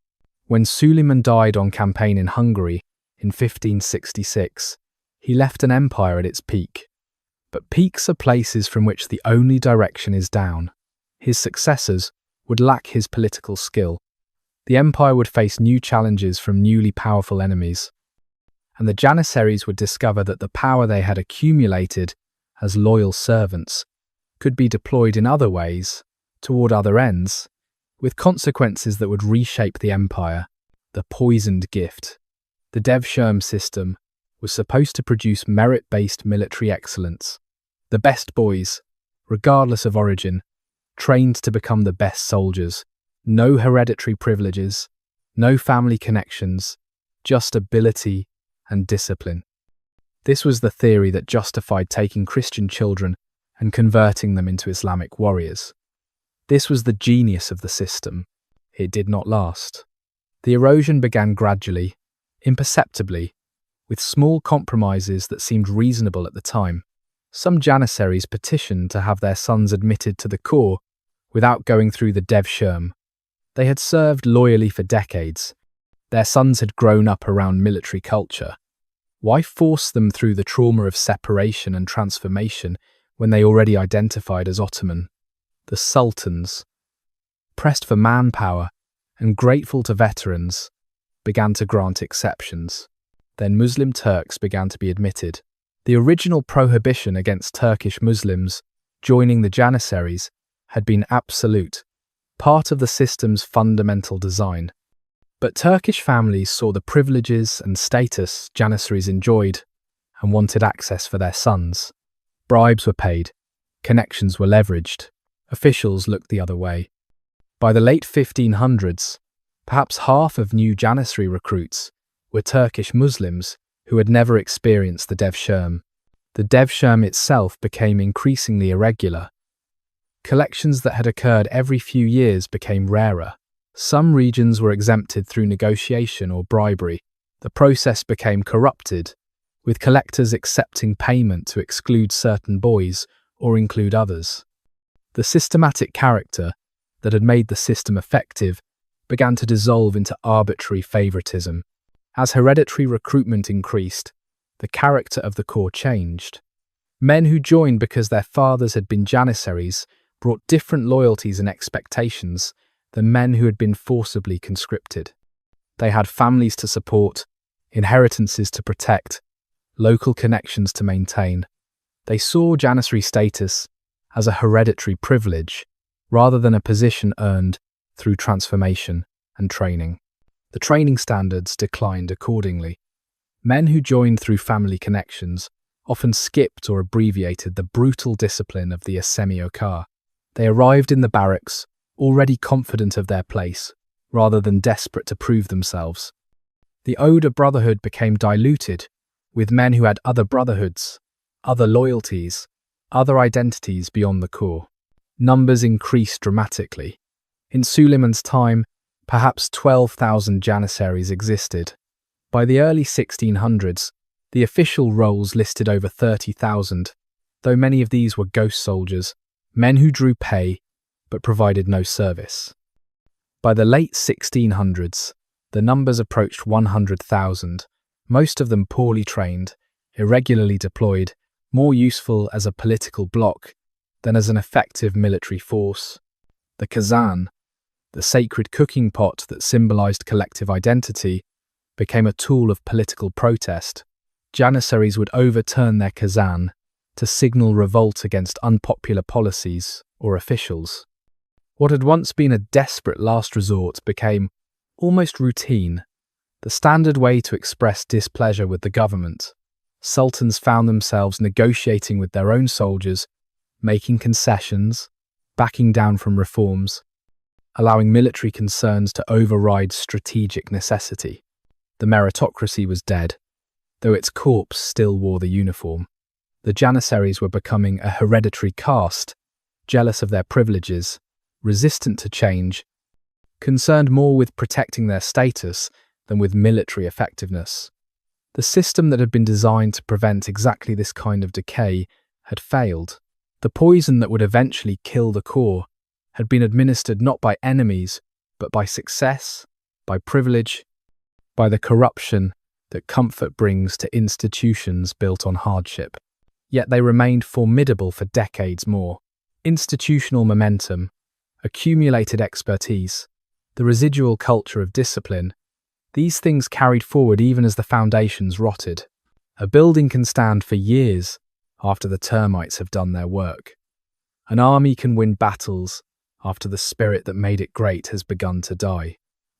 When Suleiman died on campaign in Hungary in 1566, he left an empire at its peak. But peaks are places from which the only direction is down. His successors would lack his political skill. The empire would face new challenges from newly powerful enemies, and the Janissaries would discover that the power they had accumulated as loyal servants could be deployed in other ways, toward other ends, with consequences that would reshape the empire. The poisoned gift. The devshirme system was supposed to produce merit-based military excellence. The best boys, regardless of origin, trained to become the best soldiers. No hereditary privileges, no family connections, just ability and discipline. This was the theory that justified taking Christian children and converting them into Islamic warriors. This was the genius of the system. It did not last. The erosion began gradually, imperceptibly, with small compromises that seemed reasonable at the time. Some Janissaries petitioned to have their sons admitted to the corps without going through the devshirme. They had served loyally for decades. Their sons had grown up around military culture. Why force them through the trauma of separation and transformation when they already identified as Ottoman? The sultans, pressed for manpower and grateful to veterans, began to grant exceptions. Then Muslim Turks began to be admitted. The original prohibition against Turkish Muslims joining the Janissaries had been absolute, part of the system's fundamental design. But Turkish families saw the privileges and status Janissaries enjoyed and wanted access for their sons. Bribes were paid, connections were leveraged, officials looked the other way. By the late 1500s, perhaps half of new Janissary recruits were Turkish Muslims who had never experienced the devshirme. The devshirme itself became increasingly irregular. Collections that had occurred every few years became rarer. Some regions were exempted through negotiation or bribery. The process became corrupted, with collectors accepting payment to exclude certain boys or include others. The systematic character that had made the system effective began to dissolve into arbitrary favoritism. As hereditary recruitment increased, the character of the corps changed. Men who joined because their fathers had been Janissaries brought different loyalties and expectations than men who had been forcibly conscripted. They had families to support, inheritances to protect, local connections to maintain. They saw Janissary status as a hereditary privilege rather than a position earned through transformation and training. The training standards declined accordingly. Men who joined through family connections often skipped or abbreviated the brutal discipline of the Assemi-Okar. They arrived in the barracks already confident of their place, rather than desperate to prove themselves. The Oda brotherhood became diluted, with men who had other brotherhoods, other loyalties, other identities beyond the core. Numbers increased dramatically. In Suleiman's time, Perhaps 12,000 Janissaries existed. By the early 1600s, the official rolls listed over 30,000, though many of these were ghost soldiers, men who drew pay but provided no service. By the late 1600s, the numbers approached 100,000, most of them poorly trained, irregularly deployed, more useful as a political bloc than as an effective military force. The kazan, the sacred cooking pot that symbolized collective identity, became a tool of political protest. Janissaries would overturn their kazan to signal revolt against unpopular policies or officials. What had once been a desperate last resort became almost routine, the standard way to express displeasure with the government. Sultans found themselves negotiating with their own soldiers, making concessions, backing down from reforms, allowing military concerns to override strategic necessity. The meritocracy was dead, though its corpse still wore the uniform. The Janissaries were becoming a hereditary caste, jealous of their privileges, resistant to change, concerned more with protecting their status than with military effectiveness. The system that had been designed to prevent exactly this kind of decay had failed. The poison that would eventually kill the core had been administered not by enemies, but by success, by privilege, by the corruption that comfort brings to institutions built on hardship. Yet they remained formidable for decades more. Institutional momentum, accumulated expertise, the residual culture of discipline, these things carried forward even as the foundations rotted. A building can stand for years after the termites have done their work. An army can win battles after the spirit that made it great has begun to die.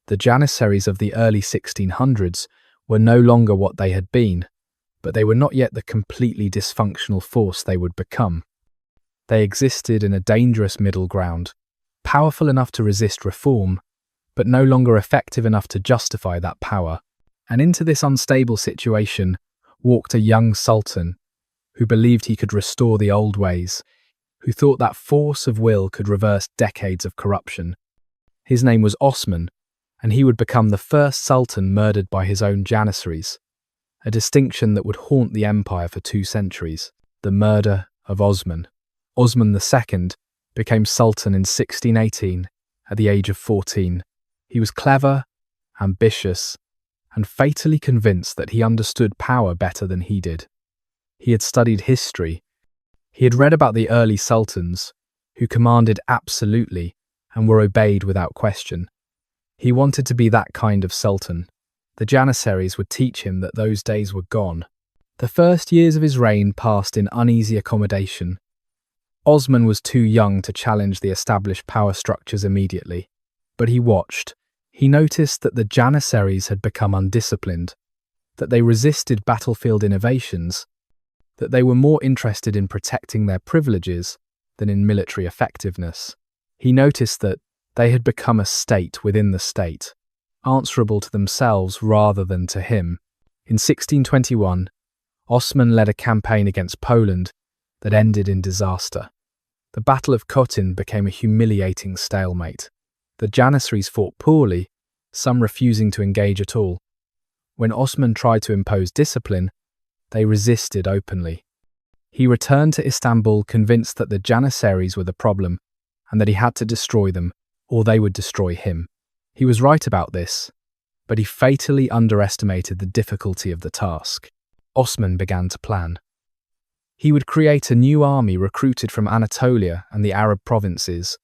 The Janissaries of the early 1600s were no longer what they had been, but they were not yet the completely dysfunctional force they would become. They existed in a dangerous middle ground, powerful enough to resist reform, but no longer effective enough to justify that power. And into this unstable situation walked a young sultan who believed he could restore the old ways, who thought that force of will could reverse decades of corruption. His name was Ottoman, and he would become the first sultan murdered by his own Janissaries, a distinction that would haunt the empire for 2 centuries, the murder of Osman. Osman II became sultan in 1618 at the age of 14. He was clever, ambitious, and fatally convinced that he understood power better than he did. He had studied history. He had read about the early sultans, who commanded absolutely and were obeyed without question. He wanted to be that kind of sultan. The Janissaries would teach him that those days were gone. The first years of his reign passed in uneasy accommodation. Osman was too young to challenge the established power structures immediately, but he watched. He noticed that the Janissaries had become undisciplined, that they resisted battlefield innovations, that they were more interested in protecting their privileges than in military effectiveness. He noticed that they had become a state within the state, answerable to themselves rather than to him. In 1621, Osman led a campaign against Poland that ended in disaster. The Battle of Kotin became a humiliating stalemate. The Janissaries fought poorly, some refusing to engage at all. When Osman tried to impose discipline, they resisted openly. He returned to Istanbul convinced that the Janissaries were the problem and that he had to destroy them or they would destroy him. He was right about this, but he fatally underestimated the difficulty of the task. Osman began to plan. He would create a new army recruited from Anatolia and the Arab provinces,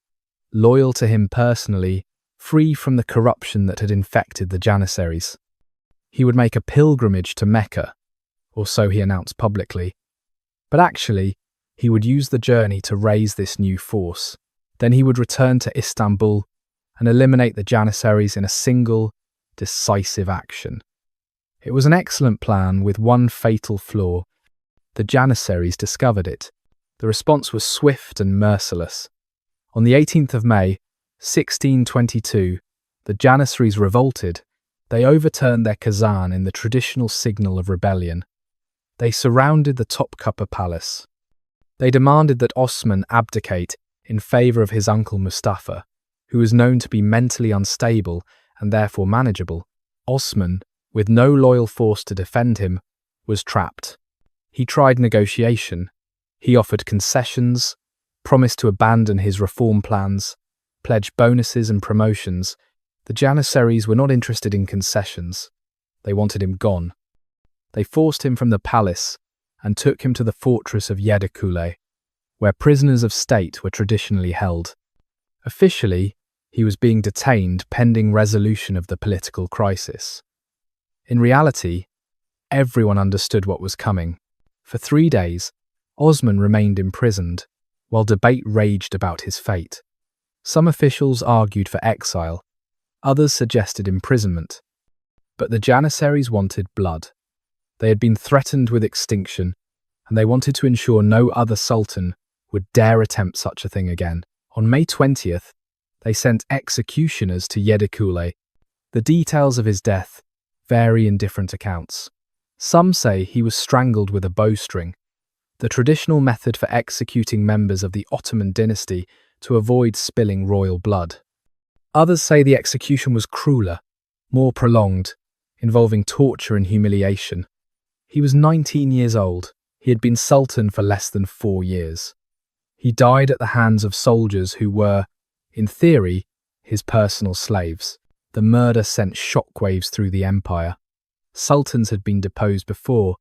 loyal to him personally, free from the corruption that had infected the Janissaries. He would make a pilgrimage to Mecca, or so he announced publicly. But actually, he would use the journey to raise this new force. Then he would return to Istanbul and eliminate the Janissaries in a single, decisive action. It was an excellent plan with one fatal flaw. The Janissaries discovered it. The response was swift and merciless. On the 18th of May, 1622, the Janissaries revolted. They overturned their kazan in the traditional signal of rebellion. They surrounded the Topkapı Palace. They demanded that Osman abdicate in favour of his uncle Mustafa, who was known to be mentally unstable and therefore manageable. Osman, with no loyal force to defend him, was trapped. He tried negotiation. He offered concessions, promised to abandon his reform plans, pledged bonuses and promotions. The Janissaries were not interested in concessions. They wanted him gone. They forced him from the palace and took him to the fortress of Yedikule, where prisoners of state were traditionally held. Officially, he was being detained pending resolution of the political crisis. In reality, everyone understood what was coming. For 3 days, Osman remained imprisoned, while debate raged about his fate. Some officials argued for exile, others suggested imprisonment. But the Janissaries wanted blood. They had been threatened with extinction, and they wanted to ensure no other sultan would dare attempt such a thing again. On May 20th, they sent executioners to Yedikule. The details of his death vary in different accounts. Some say he was strangled with a bowstring, the traditional method for executing members of the Ottoman dynasty to avoid spilling royal blood. Others say the execution was crueler, more prolonged, involving torture and humiliation. He was 19 years old. He had been sultan for less than 4 years. He died at the hands of soldiers who were, in theory, his personal slaves. The murder sent shockwaves through the empire. Sultans had been deposed before.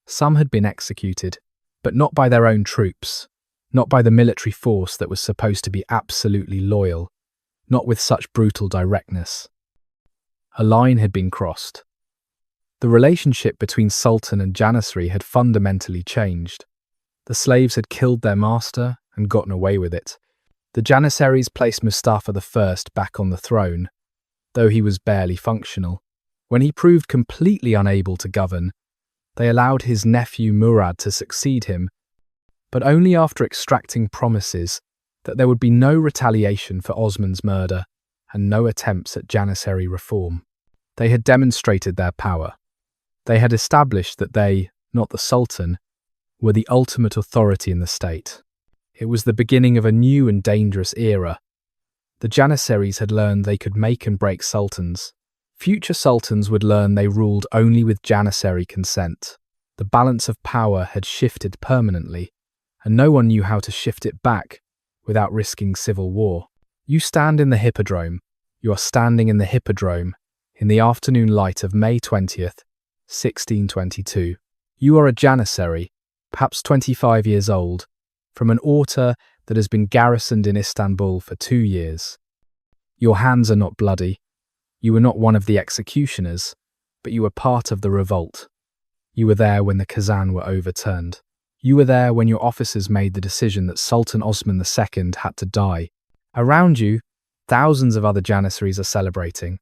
Some had been executed, but not by their own troops, not by the military force that was supposed to be absolutely loyal, not with such brutal directness. A line had been crossed. The relationship between Sultan and Janissary had fundamentally changed. The slaves had killed their master and gotten away with it. The Janissaries placed Mustafa I back on the throne, though he was barely functional. When he proved completely unable to govern, they allowed his nephew Murad to succeed him, but only after extracting promises that there would be no retaliation for Osman's murder and no attempts at Janissary reform. They had demonstrated their power. They had established that they, not the Sultan, were the ultimate authority in the state. It was the beginning of a new and dangerous era. The Janissaries had learned they could make and break sultans. Future sultans would learn they ruled only with Janissary consent. The balance of power had shifted permanently, and no one knew how to shift it back without risking civil war. You stand in the hippodrome. You are standing in the hippodrome in the afternoon light of May 20th, 1622. You are a Janissary, perhaps 25 years old, from an order that has been garrisoned in Istanbul for 2 years. Your hands are not bloody. You were not one of the executioners, but you were part of the revolt. You were there when the Kazan were overturned. You were there when your officers made the decision that Sultan Osman II had to die. Around you, thousands of other Janissaries are celebrating.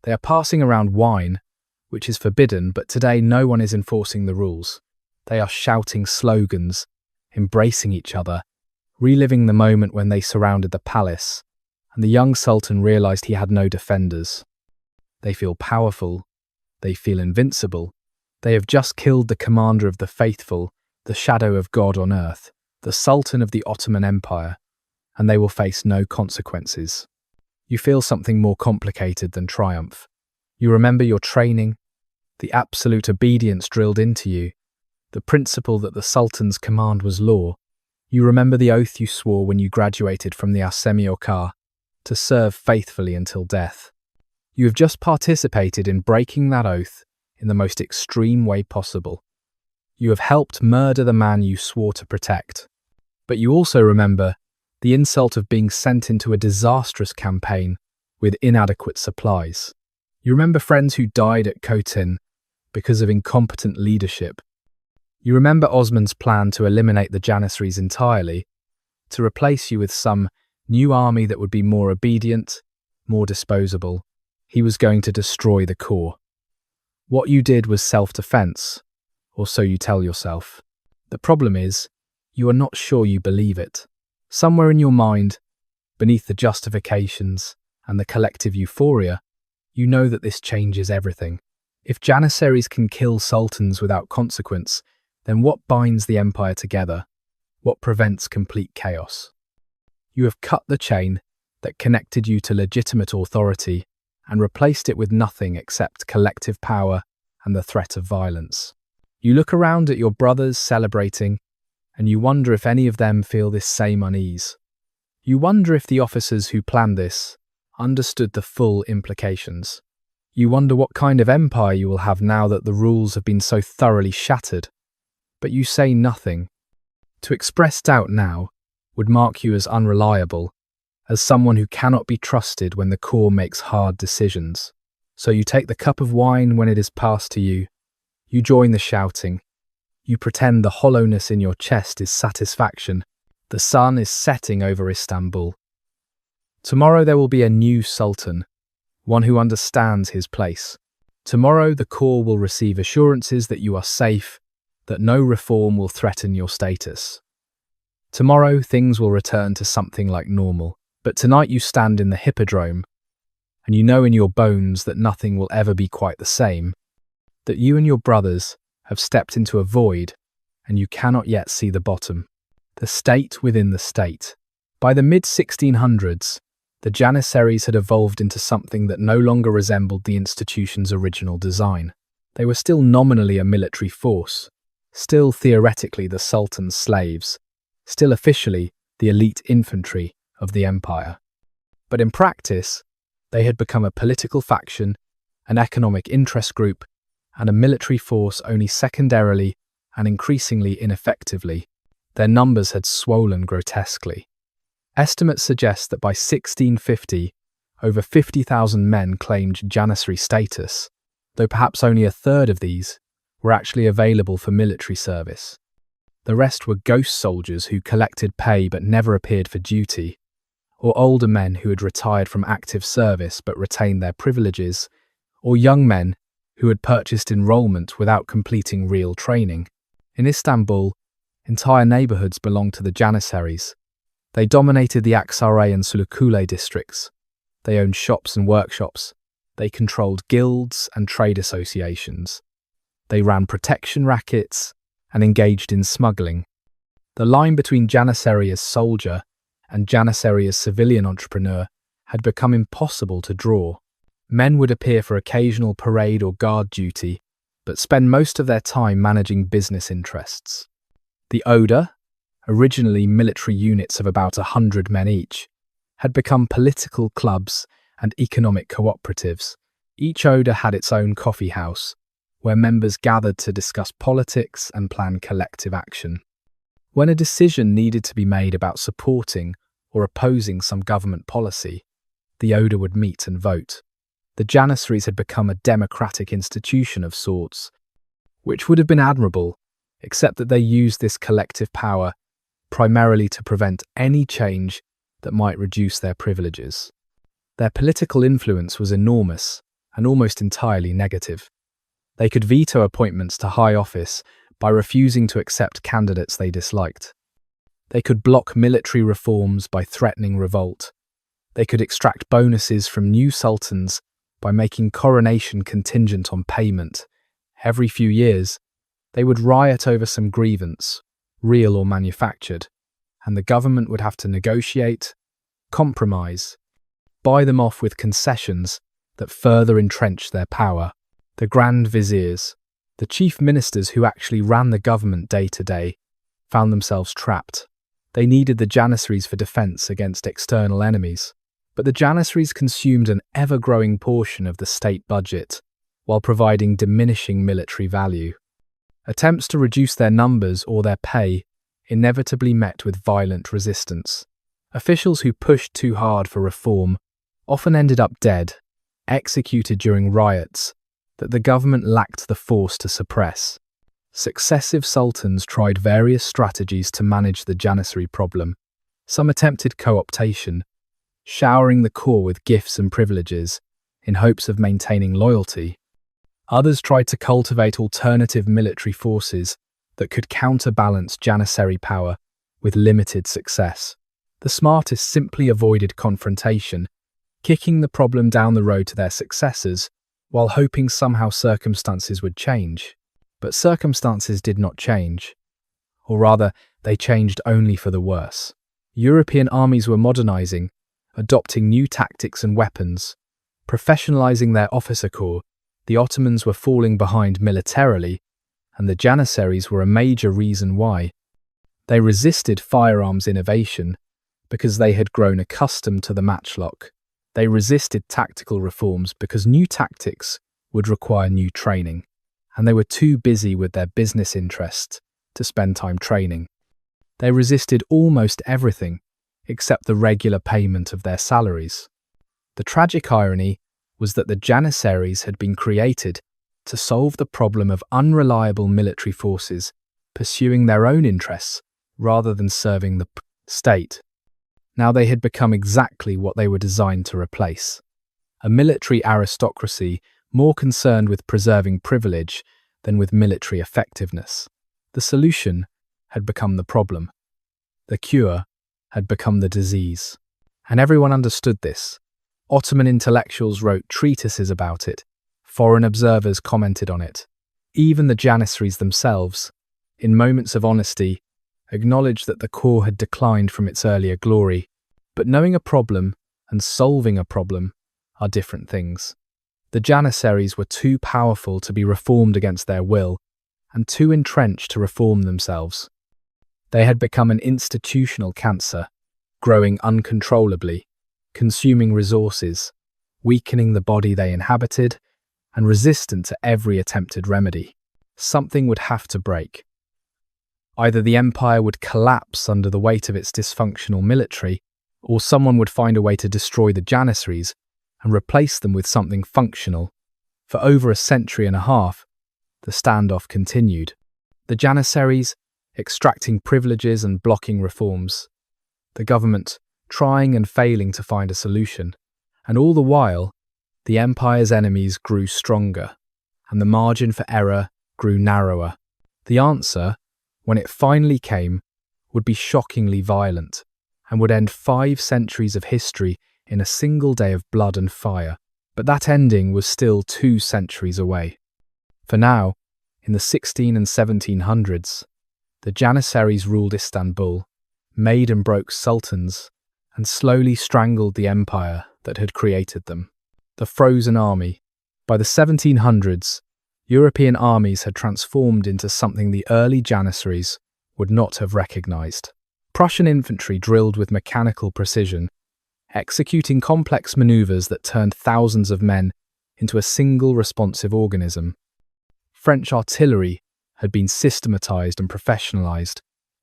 They are passing around wine, which is forbidden, but today no one is enforcing the rules. They are shouting slogans, embracing each other, reliving the moment when they surrounded the palace, and the young sultan realized he had no defenders. They feel powerful. They feel invincible. They have just killed the commander of the faithful, the shadow of God on earth, the sultan of the Ottoman Empire, and they will face no consequences. You feel something more complicated than triumph. You remember your training, the absolute obedience drilled into you, the principle that the sultan's command was law. You remember the oath you swore when you graduated from the Asemi-Okar, to serve faithfully until death. You have just participated in breaking that oath in the most extreme way possible. You have helped murder the man you swore to protect. But you also remember the insult of being sent into a disastrous campaign with inadequate supplies. You remember friends who died at Khotin because of incompetent leadership. You remember Osman's plan to eliminate the Janissaries entirely, to replace you with some new army that would be more obedient, more disposable. He was going to destroy the core. What you did was self-defense, or so you tell yourself. The problem is, you are not sure you believe it. Somewhere in your mind, beneath the justifications and the collective euphoria, you know that this changes everything. If Janissaries can kill sultans without consequence, then what binds the empire together? What prevents complete chaos? You have cut the chain, that connected you to legitimate authority and replaced it with nothing except collective power and the threat of violence. You look around at your brothers celebrating, and you wonder if any of them feel this same unease. You wonder if the officers who planned this understood the full implications. You wonder what kind of empire you will have now that the rules have been so thoroughly shattered. But you say nothing. To express doubt now would mark you as unreliable, as someone who cannot be trusted when the core makes hard decisions. So you take the cup of wine when it is passed to you. You join the shouting. You pretend the hollowness in your chest is satisfaction. The sun is setting over Istanbul. Tomorrow there will be a new sultan, one who understands his place. Tomorrow the core will receive assurances that you are safe, that no reform will threaten your status. Tomorrow things will return to something like normal, but tonight you stand in the hippodrome, and you know in your bones that nothing will ever be quite the same, that you and your brothers have stepped into a void, and you cannot yet see the bottom. The state within the state. By the mid-1600s, the Janissaries had evolved into something that no longer resembled the institution's original design. They were still nominally a military force, still theoretically the sultan's slaves, still officially the elite infantry of the empire. But in practice, they had become a political faction, an economic interest group, and a military force only secondarily and increasingly ineffectively. Their numbers had swollen grotesquely. Estimates suggest that by 1650, over 50,000 men claimed Janissary status, though perhaps only a third of these were actually available for military service. The rest were ghost soldiers who collected pay but never appeared for duty, or older men who had retired from active service but retained their privileges, or young men who had purchased enrollment without completing real training. In Istanbul, entire neighbourhoods belonged to the Janissaries. They dominated the Aksaray and Sulukule districts. They owned shops and workshops. They controlled guilds and trade associations. They ran protection rackets and engaged in smuggling. The line between Janissary as soldier and Janissary as civilian entrepreneur had become impossible to draw. Men would appear for occasional parade or guard duty, but spend most of their time managing business interests. The Oda, originally military units of about 100 men each, had become political clubs and economic cooperatives. Each Oda had its own coffee house, where members gathered to discuss politics and plan collective action. When a decision needed to be made about supporting or opposing some government policy, the Oda would meet and vote. The Janissaries had become a democratic institution of sorts, which would have been admirable, except that they used this collective power primarily to prevent any change that might reduce their privileges. Their political influence was enormous and almost entirely negative. They could veto appointments to high office by refusing to accept candidates they disliked. They could block military reforms by threatening revolt. They could extract bonuses from new sultans by making coronation contingent on payment. Every few years, they would riot over some grievance, real or manufactured, and the government would have to negotiate, compromise, buy them off with concessions that further entrenched their power. The Grand Viziers, the chief ministers who actually ran the government day to day, found themselves trapped. They needed the Janissaries for defense against external enemies, but the Janissaries consumed an ever-growing portion of the state budget while providing diminishing military value. Attempts to reduce their numbers or their pay inevitably met with violent resistance. Officials who pushed too hard for reform often ended up dead, executed during riots that the government lacked the force to suppress. Successive sultans tried various strategies to manage the Janissary problem. Some attempted co-optation, showering the core with gifts and privileges in hopes of maintaining loyalty. Others tried to cultivate alternative military forces that could counterbalance Janissary power with limited success. The smartest simply avoided confrontation, kicking the problem down the road to their successors while hoping somehow circumstances would change. But circumstances did not change, or rather, they changed only for the worse. European armies were modernizing, adopting new tactics and weapons, professionalizing their officer corps. The Ottomans were falling behind militarily, and the Janissaries were a major reason why. They resisted firearms innovation because they had grown accustomed to the matchlock. They resisted tactical reforms because new tactics would require new training, and they were too busy with their business interests to spend time training. They resisted almost everything except the regular payment of their salaries. The tragic irony was that the Janissaries had been created to solve the problem of unreliable military forces pursuing their own interests rather than serving the state. Now they had become exactly what they were designed to replace: a military aristocracy more concerned with preserving privilege than with military effectiveness. The solution had become the problem. The cure had become the disease. And everyone understood this. Ottoman intellectuals wrote treatises about it. Foreign observers commented on it. Even the Janissaries themselves, in moments of honesty, acknowledged that the corps had declined from its earlier glory. But knowing a problem and solving a problem are different things. The Janissaries were too powerful to be reformed against their will, and too entrenched to reform themselves. They had become an institutional cancer, growing uncontrollably, consuming resources, weakening the body they inhabited, and resistant to every attempted remedy. Something would have to break. Either the empire would collapse under the weight of its dysfunctional military, or someone would find a way to destroy the Janissaries and replace them with something functional. For over a century and a half, the standoff continued. The Janissaries extracting privileges and blocking reforms. The government trying and failing to find a solution. And all the while, the empire's enemies grew stronger, and the margin for error grew narrower. The answer, when it finally came, would be shockingly violent, and would end 5 centuries of history in a single day of blood and fire. But that ending was still 2 centuries away. For now, in the 16 and 1700s, the Janissaries ruled Istanbul, made and broke sultans, and slowly strangled the empire that had created them. The Frozen Army. By the 1700s, European armies had transformed into something the early Janissaries would not have recognized. Prussian infantry drilled with mechanical precision, executing complex maneuvers that turned thousands of men into a single responsive organism. French artillery had been systematized and professionalized,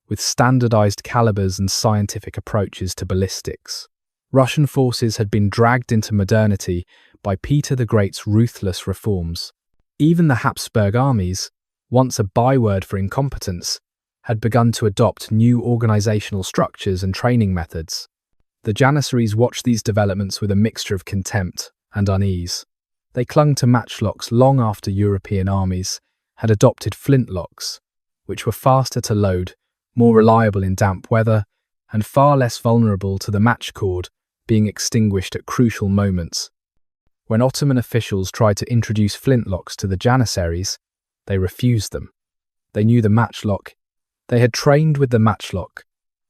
with standardized calibers and scientific approaches to ballistics. Russian forces had been dragged into modernity by Peter the Great's ruthless reforms. Even the Habsburg armies, once a byword for incompetence, had begun to adopt new organizational structures and training methods. The Janissaries watched these developments with a mixture of contempt and unease. They clung to matchlocks long after European armies had adopted flintlocks, which were faster to load, more reliable in damp weather, and far less vulnerable to the match cord being extinguished at crucial moments. When Ottoman officials tried to introduce flintlocks to the Janissaries, they refused them. They knew the matchlock. They had trained with the matchlock.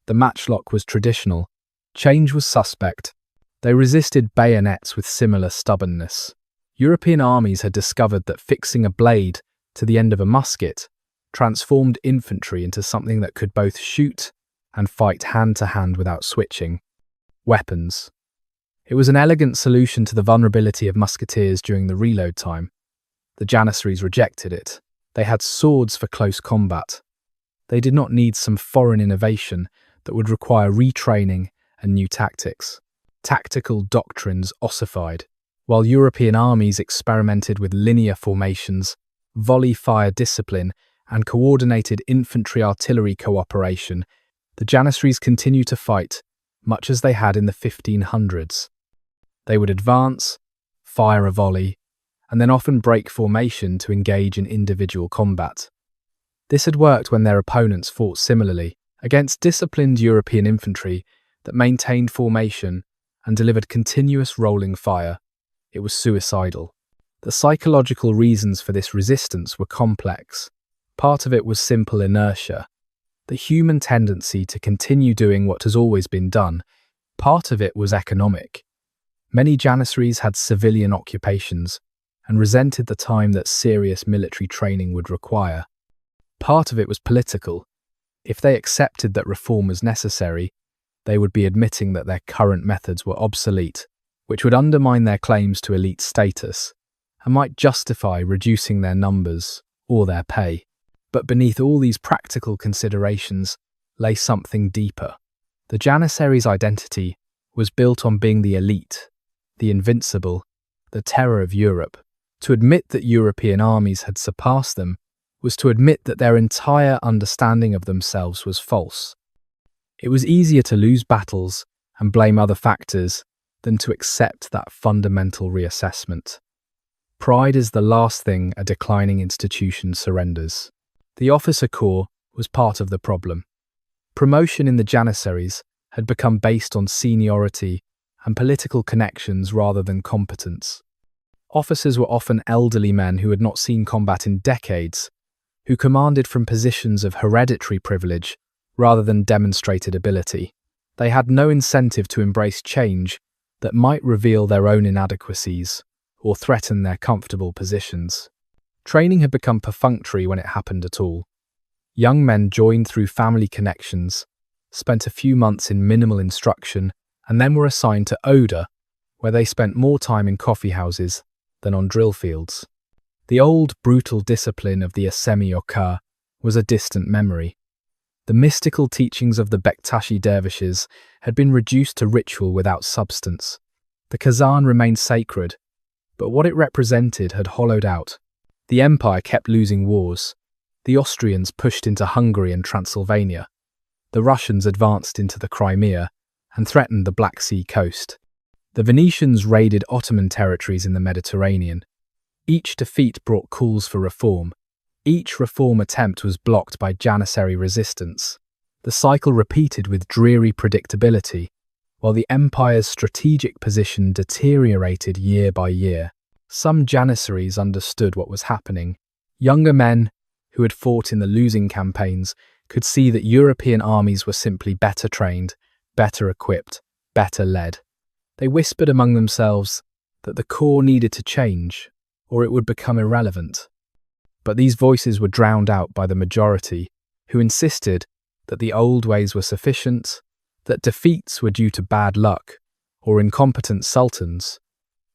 The matchlock was traditional. Change was suspect. They resisted bayonets with similar stubbornness. European armies had discovered that fixing a blade to the end of a musket transformed infantry into something that could both shoot and fight hand to hand without switching. Weapons. It was an elegant solution to the vulnerability of musketeers during the reload time. The Janissaries rejected it. They had swords for close combat. They did not need some foreign innovation that would require retraining and new tactics. Tactical doctrines ossified. While European armies experimented with linear formations, volley fire discipline, and coordinated infantry-artillery cooperation, the Janissaries continued to fight, much as they had in the 1500s. They would advance, fire a volley, and then often break formation to engage in individual combat. This had worked when their opponents fought similarly, against disciplined European infantry that maintained formation and delivered continuous rolling fire. It was suicidal. The psychological reasons for this resistance were complex. Part of it was simple inertia, the human tendency to continue doing what has always been done. Part of it was economic. Many Janissaries had civilian occupations and resented the time that serious military training would require. Part of it was political. If they accepted that reform was necessary, they would be admitting that their current methods were obsolete, which would undermine their claims to elite status and might justify reducing their numbers or their pay. But beneath all these practical considerations lay something deeper. The Janissaries' identity was built on being the elite, the invincible, the terror of Europe. To admit that European armies had surpassed them was to admit that their entire understanding of themselves was false. It was easier to lose battles and blame other factors than to accept that fundamental reassessment. Pride is the last thing a declining institution surrenders. The officer corps was part of the problem. Promotion in the Janissaries had become based on seniority and political connections rather than competence. Officers were often elderly men who had not seen combat in decades, who commanded from positions of hereditary privilege rather than demonstrated ability. They had no incentive to embrace change that might reveal their own inadequacies or threaten their comfortable positions. Training had become perfunctory when it happened at all. Young men joined through family connections, spent a few months in minimal instruction, and then were assigned to Oda, where they spent more time in coffee houses than on drill fields. The old, brutal discipline of the Asemi or Ka was a distant memory. The mystical teachings of the Bektashi dervishes had been reduced to ritual without substance. The Kazan remained sacred, but what it represented had hollowed out. The empire kept losing wars. The Austrians pushed into Hungary and Transylvania. The Russians advanced into the Crimea and threatened the Black Sea coast. The Venetians raided Ottoman territories in the Mediterranean. Each defeat brought calls for reform. Each reform attempt was blocked by Janissary resistance. The cycle repeated with dreary predictability, while the empire's strategic position deteriorated year by year. Some Janissaries understood what was happening. Younger men, who had fought in the losing campaigns, could see that European armies were simply better trained, better equipped, better led. They whispered among themselves that the core needed to change, or it would become irrelevant. But these voices were drowned out by the majority, who insisted that the old ways were sufficient, that defeats were due to bad luck, or incompetent sultans,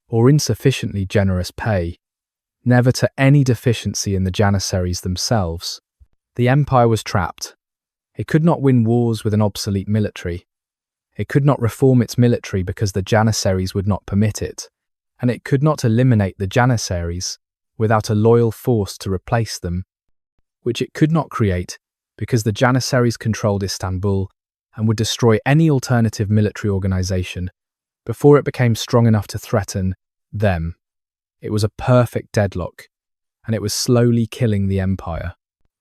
or insufficiently generous pay, never to any deficiency in the Janissaries themselves. The empire was trapped. It could not win wars with an obsolete military. It could not reform its military because the Janissaries would not permit it, and it could not eliminate the Janissaries without a loyal force to replace them, which it could not create because the Janissaries controlled Istanbul and would destroy any alternative military organization before it became strong enough to threaten them. It was a perfect deadlock, and it was slowly killing the empire.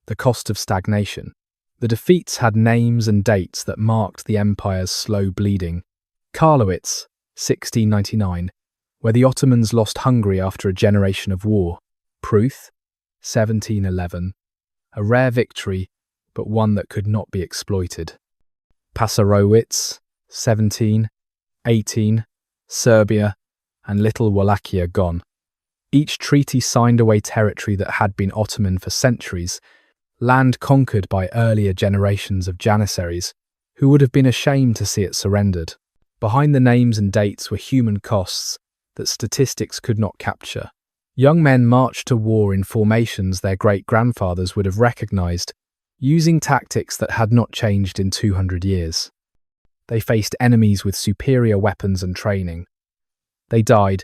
The cost of stagnation. The defeats had names and dates that marked the empire's slow bleeding. Karlowitz, 1699, where the Ottomans lost Hungary after a generation of war. Pruth, 1711, a rare victory, but one that could not be exploited. Passarowitz, 1718, Serbia, and Little Wallachia gone. Each treaty signed away territory that had been Ottoman for centuries, land conquered by earlier generations of Janissaries, who would have been ashamed to see it surrendered. Behind the names and dates were human costs that statistics could not capture. Young men marched to war in formations their great-grandfathers would have recognized, using tactics that had not changed in 200 years. They faced enemies with superior weapons and training. They died,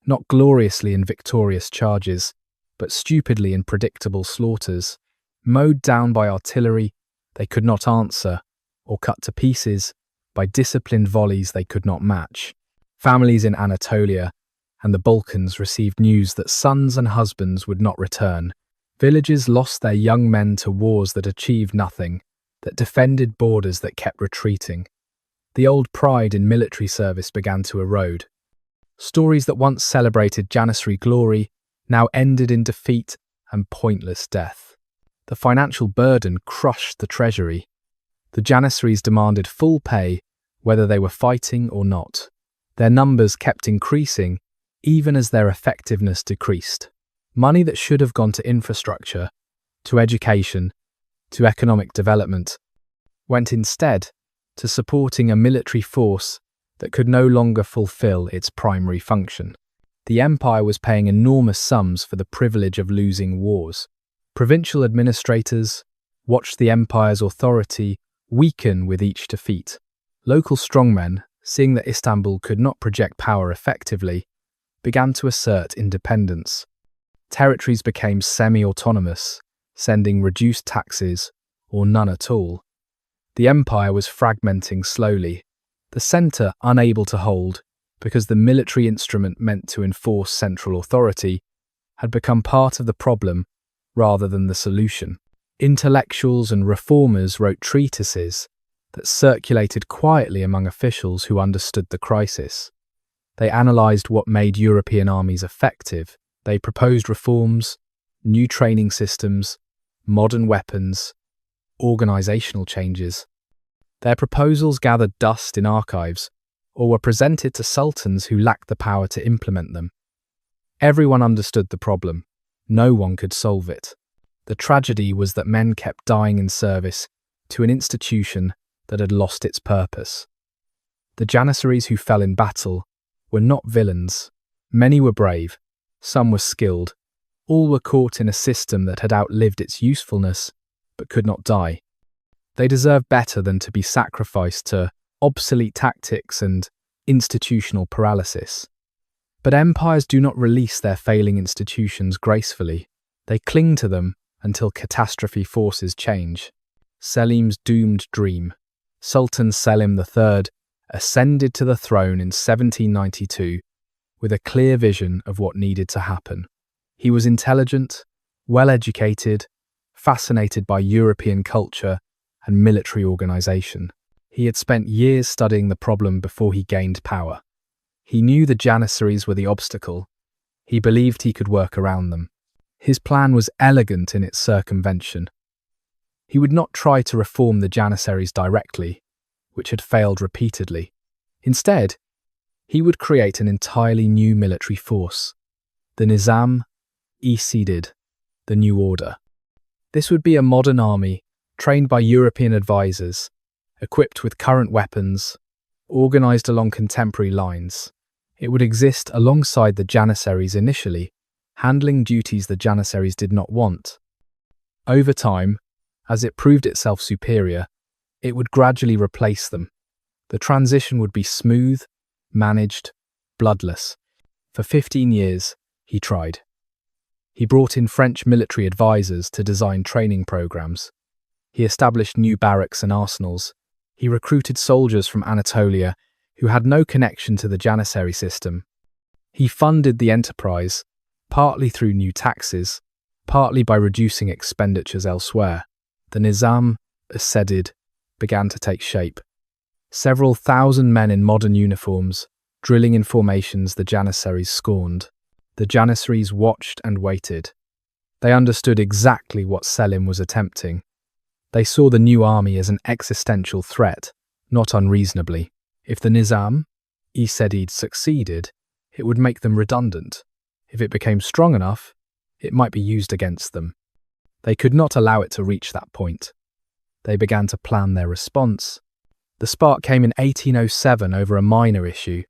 not gloriously in victorious charges, but stupidly in predictable slaughters. Mowed down by artillery they could not answer, or cut to pieces by disciplined volleys they could not match. Families in Anatolia and the Balkans received news that sons and husbands would not return. Villages lost their young men to wars that achieved nothing, that defended borders that kept retreating. The old pride in military service began to erode. Stories that once celebrated Janissary glory now ended in defeat and pointless death. The financial burden crushed the treasury. The Janissaries demanded full pay whether they were fighting or not. Their numbers kept increasing, even as their effectiveness decreased. Money that should have gone to infrastructure, to education, to economic development, went instead to supporting a military force that could no longer fulfill its primary function. The empire was paying enormous sums for the privilege of losing wars. Provincial administrators watched the empire's authority weaken with each defeat. Local strongmen, seeing that Istanbul could not project power effectively, began to assert independence. Territories became semi-autonomous, sending reduced taxes or none at all. The empire was fragmenting slowly, the centre unable to hold because the military instrument meant to enforce central authority had become part of the problem rather than the solution. Intellectuals and reformers wrote treatises that circulated quietly among officials who understood the crisis. They analysed what made European armies effective. They proposed reforms, new training systems, modern weapons, organisational changes. Their proposals gathered dust in archives or were presented to sultans who lacked the power to implement them. Everyone understood the problem. No one could solve it. The tragedy was that men kept dying in service to an institution that had lost its purpose. The Janissaries who fell in battle were not villains. Many were brave, some were skilled. All were caught in a system that had outlived its usefulness but could not die. They deserved better than to be sacrificed to obsolete tactics and institutional paralysis. But empires do not release their failing institutions gracefully. They cling to them until catastrophe forces change. Selim's doomed dream. Sultan Selim III ascended to the throne in 1792 with a clear vision of what needed to happen. He was intelligent, well-educated, fascinated by European culture and military organisation. He had spent years studying the problem before he gained power. He knew the Janissaries were the obstacle. He believed he could work around them. His plan was elegant in its circumvention. He would not try to reform the Janissaries directly, which had failed repeatedly. Instead, he would create an entirely new military force, the Nizam-e-Sedid, the New Order. This would be a modern army, trained by European advisors, equipped with current weapons, organised along contemporary lines. It would exist alongside the Janissaries initially, handling duties the Janissaries did not want. Over time, as it proved itself superior, it would gradually replace them. The transition would be smooth, managed, bloodless. For 15 years, he tried. He brought in French military advisors to design training programs. He established new barracks and arsenals. He recruited soldiers from Anatolia who had no connection to the Janissary system. He funded the enterprise, partly through new taxes, partly by reducing expenditures elsewhere. The Nizam-e-Sedid began to take shape. Several thousand men in modern uniforms, drilling in formations the Janissaries scorned. The Janissaries watched and waited. They understood exactly what Selim was attempting. They saw the new army as an existential threat, not unreasonably. If the Nizam-e-Sedid succeeded, it would make them redundant. If it became strong enough, it might be used against them. They could not allow it to reach that point. They began to plan their response. The spark came in 1807 over a minor issue,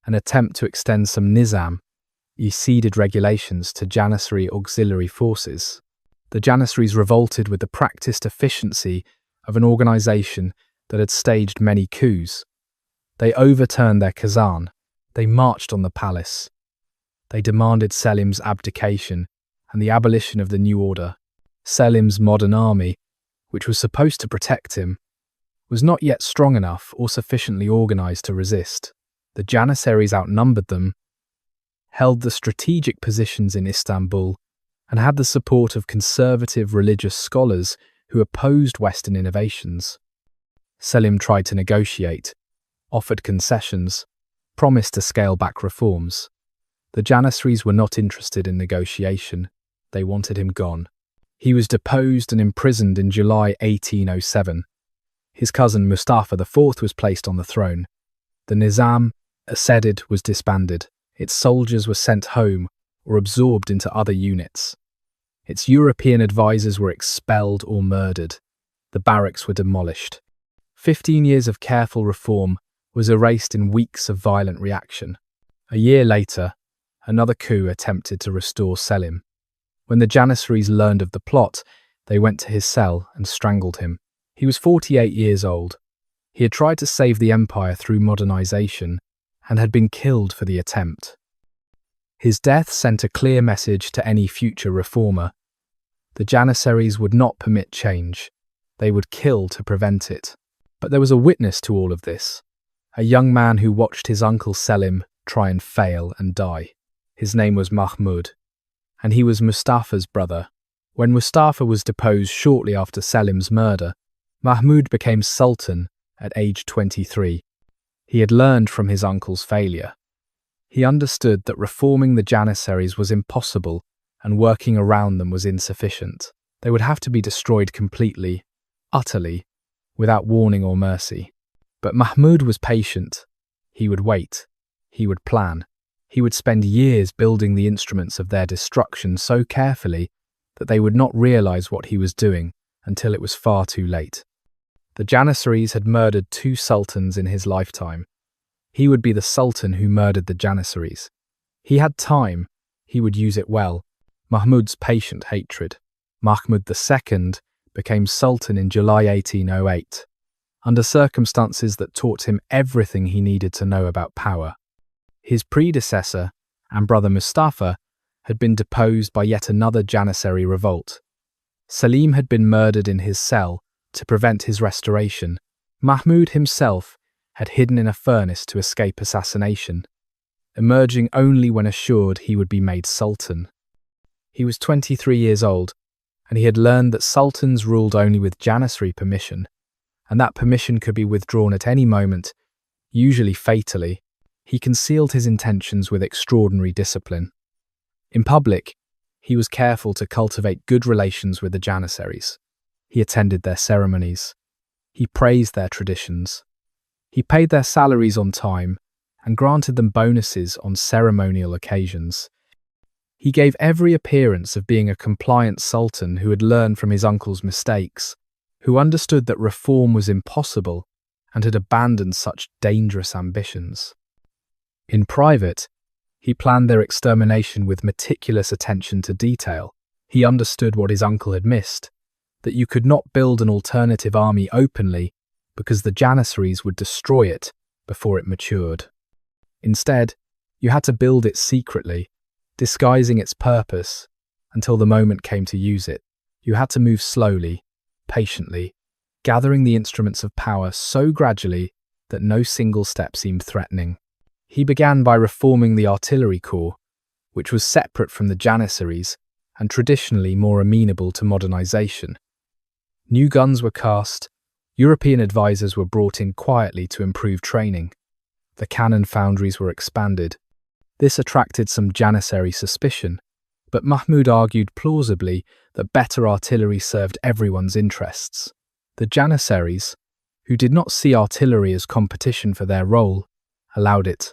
an attempt to extend some Nizam-e-Sedid regulations to Janissary auxiliary forces. The Janissaries revolted with the practiced efficiency of an organisation that had staged many coups. They overturned their Kazan. They marched on the palace. They demanded Selim's abdication and the abolition of the new order. Selim's modern army, which was supposed to protect him, was not yet strong enough or sufficiently organised to resist. The Janissaries outnumbered them, held the strategic positions in Istanbul, and had the support of conservative religious scholars who opposed Western innovations. Selim tried to negotiate, offered concessions, promised to scale back reforms. The Janissaries were not interested in negotiation. They wanted him gone. He was deposed and imprisoned in July 1807. His cousin Mustafa IV was placed on the throne. The Nizam, Ascended, was disbanded. Its soldiers were sent home or absorbed into other units. Its European advisors were expelled or murdered. The barracks were demolished. 15 years of careful reform was erased in weeks of violent reaction. A year later, another coup attempted to restore Selim. When the Janissaries learned of the plot, they went to his cell and strangled him. He was 48 years old. He had tried to save the empire through modernization and had been killed for the attempt. His death sent a clear message to any future reformer. The Janissaries would not permit change. They would kill to prevent it. But there was a witness to all of this, a young man who watched his uncle Selim try and fail and die. His name was Mahmud, and he was Mustafa's brother. When Mustafa was deposed shortly after Selim's murder, Mahmud became sultan at age 23. He had learned from his uncle's failure. He understood that reforming the Janissaries was impossible and working around them was insufficient. They would have to be destroyed completely, utterly, without warning or mercy. But Mahmud was patient. He would wait. He would plan. He would spend years building the instruments of their destruction so carefully that they would not realize what he was doing until it was far too late. The Janissaries had murdered 2 sultans in his lifetime. He would be the sultan who murdered the Janissaries. He had time. He would use it well. Mahmud's patient hatred. Mahmud II became sultan in July 1808, under circumstances that taught him everything he needed to know about power. His predecessor and brother Mustafa had been deposed by yet another Janissary revolt. Selim had been murdered in his cell to prevent his restoration. Mahmud himself had hidden in a furnace to escape assassination, emerging only when assured he would be made sultan. He was 23 years old, and he had learned that sultans ruled only with Janissary permission, and that permission could be withdrawn at any moment, usually fatally. He concealed his intentions with extraordinary discipline. In public, he was careful to cultivate good relations with the Janissaries. He attended their ceremonies. He praised their traditions. He paid their salaries on time and granted them bonuses on ceremonial occasions. He gave every appearance of being a compliant sultan who had learned from his uncle's mistakes, who understood that reform was impossible and had abandoned such dangerous ambitions. In private, he planned their extermination with meticulous attention to detail. He understood what his uncle had missed, that you could not build an alternative army openly because the Janissaries would destroy it before it matured. Instead, you had to build it secretly, disguising its purpose until the moment came to use it. You had to move slowly, patiently, gathering the instruments of power so gradually that no single step seemed threatening. He began by reforming the artillery corps, which was separate from the Janissaries and traditionally more amenable to modernization. New guns were cast, European advisors were brought in quietly to improve training. The cannon foundries were expanded. This attracted some Janissary suspicion, but Mahmud argued plausibly that better artillery served everyone's interests. The Janissaries, who did not see artillery as competition for their role, allowed it.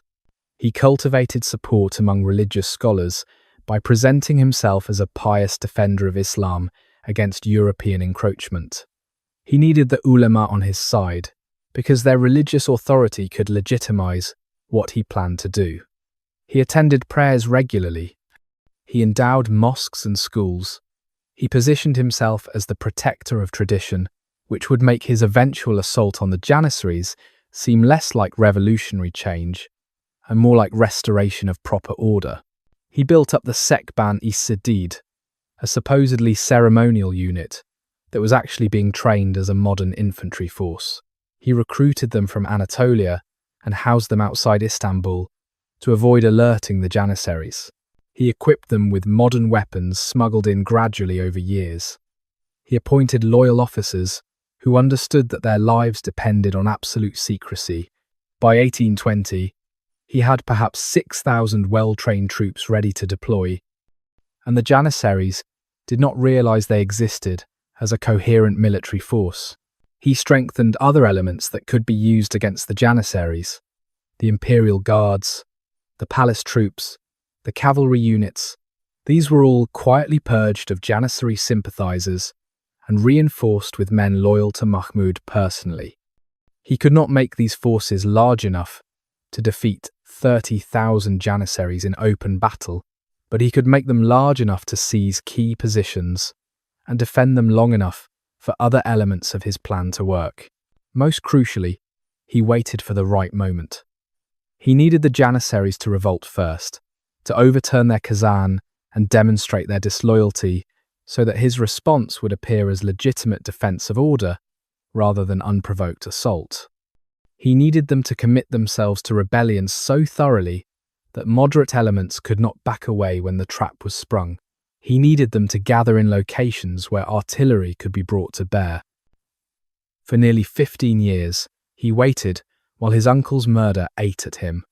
He cultivated support among religious scholars by presenting himself as a pious defender of Islam against European encroachment. He needed the ulama on his side because their religious authority could legitimize what he planned to do. He attended prayers regularly. He endowed mosques and schools. He positioned himself as the protector of tradition, which would make his eventual assault on the Janissaries seem less like revolutionary change and more like restoration of proper order. He built up the Sekban-i-Sadid, a supposedly ceremonial unit that was actually being trained as a modern infantry force. He recruited them from Anatolia and housed them outside Istanbul to avoid alerting the Janissaries. He equipped them with modern weapons smuggled in gradually over years. He appointed loyal officers who understood that their lives depended on absolute secrecy. By 1820, he had perhaps 6,000 well-trained troops ready to deploy, and the Janissaries did not realize they existed as a coherent military force. He strengthened other elements that could be used against the Janissaries: the imperial guards, the palace troops, the cavalry units. These were all quietly purged of Janissary sympathizers and reinforced with men loyal to Mahmud personally. He could not make these forces large enough to defeat 30,000 Janissaries in open battle, but he could make them large enough to seize key positions and defend them long enough for other elements of his plan to work. Most crucially, he waited for the right moment. He needed the Janissaries to revolt first, to overturn their Kazan and demonstrate their disloyalty so that his response would appear as legitimate defense of order rather than unprovoked assault. He needed them to commit themselves to rebellion so thoroughly that moderate elements could not back away when the trap was sprung. He needed them to gather in locations where artillery could be brought to bear. For nearly 15 years, he waited while his uncle's murder ate at him.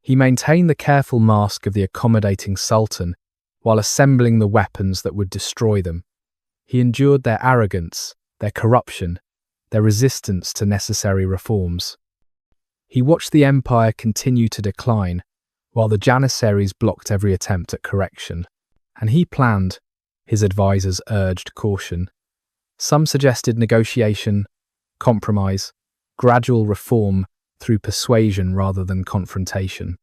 He maintained the careful mask of the accommodating sultan while assembling the weapons that would destroy them. He endured their arrogance, their corruption, their resistance to necessary reforms. He watched the empire continue to decline while the Janissaries blocked every attempt at correction. And he planned, his advisors urged caution. Some suggested negotiation, compromise, gradual reform through persuasion rather than confrontation.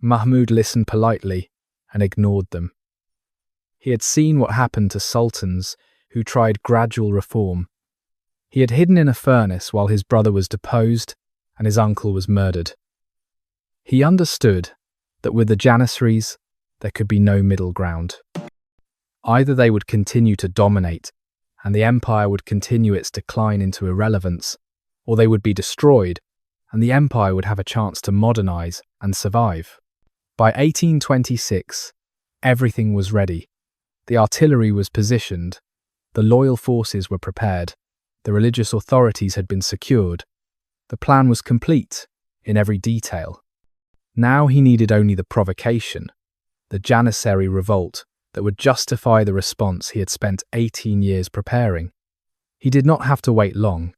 Mahmud listened politely and ignored them. He had seen what happened to sultans who tried gradual reform. He had hidden in a furnace while his brother was deposed and his uncle was murdered. He understood that with the Janissaries, there could be no middle ground. Either they would continue to dominate and the empire would continue its decline into irrelevance, or they would be destroyed and the empire would have a chance to modernize and survive. By 1826, everything was ready. The artillery was positioned, the loyal forces were prepared, the religious authorities had been secured. The plan was complete in every detail. Now he needed only the provocation, the Janissary revolt that would justify the response he had spent 18 years preparing. He did not have to wait long.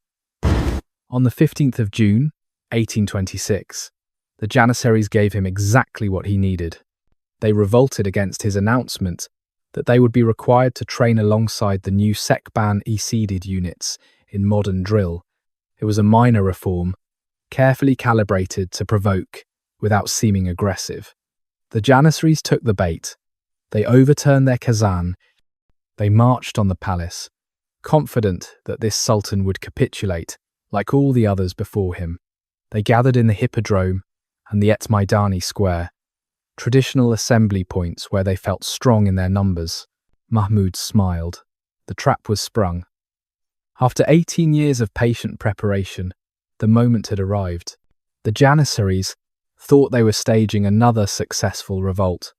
On the 15th of June, 1826, the Janissaries gave him exactly what he needed. They revolted against his announcement that they would be required to train alongside the new Sekban-e units in modern drill. It was a minor reform, carefully calibrated to provoke without seeming aggressive. The Janissaries took the bait. They overturned their Kazan. They marched on the palace, confident that this sultan would capitulate, like all the others before him. They gathered in the Hippodrome and the Etmaidani Square, traditional assembly points where they felt strong in their numbers. Mahmud smiled. The trap was sprung. After 18 years of patient preparation, the moment had arrived. The Janissaries thought they were staging another successful revolt.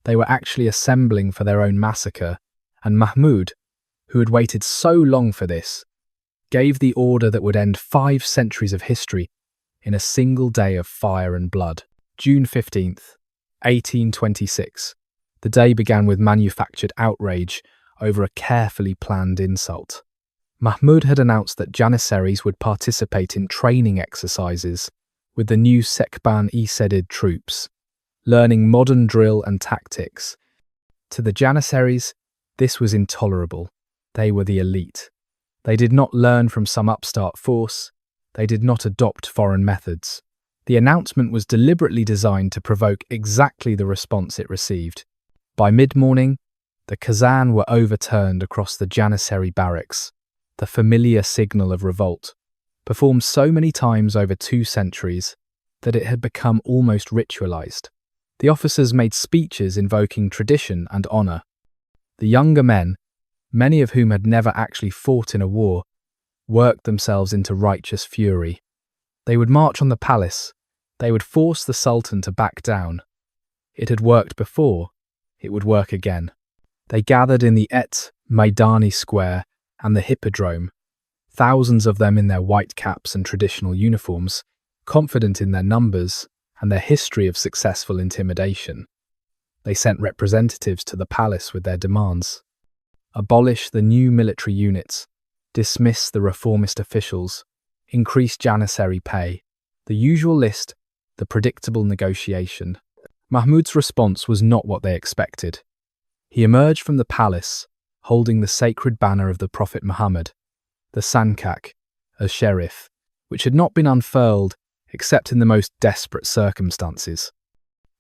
They were actually assembling for their own massacre, and Mahmud, who had waited so long for this, gave the order that would end 5 centuries of history in a single day of fire and blood. June 15th, 1826. The day began with manufactured outrage over a carefully planned insult. Mahmud had announced that Janissaries would participate in training exercises with the new Sekban-e troops, learning modern drill and tactics. To the Janissaries, this was intolerable. They were the elite. They did not learn from some upstart force. They did not adopt foreign methods. The announcement was deliberately designed to provoke exactly the response it received. By mid-morning, the Kazan were overturned across the Janissary barracks, the familiar signal of revolt, performed so many times over 2 centuries that it had become almost ritualized. The officers made speeches invoking tradition and honor. The younger men, many of whom had never actually fought in a war, worked themselves into righteous fury. They would march on the palace. They would force the sultan to back down. It had worked before. It would work again. They gathered in the Maidani Square and the Hippodrome, thousands of them in their white caps and traditional uniforms, confident in their numbers and their history of successful intimidation. They sent representatives to the palace with their demands. Abolish the new military units. dismiss the reformist officials, increase Janissary pay. The usual list, the predictable negotiation. Mahmud's response was not what they expected. He emerged from the palace, holding the sacred banner of the Prophet Muhammad, the Sankak, as sheriff, which had not been unfurled except in the most desperate circumstances.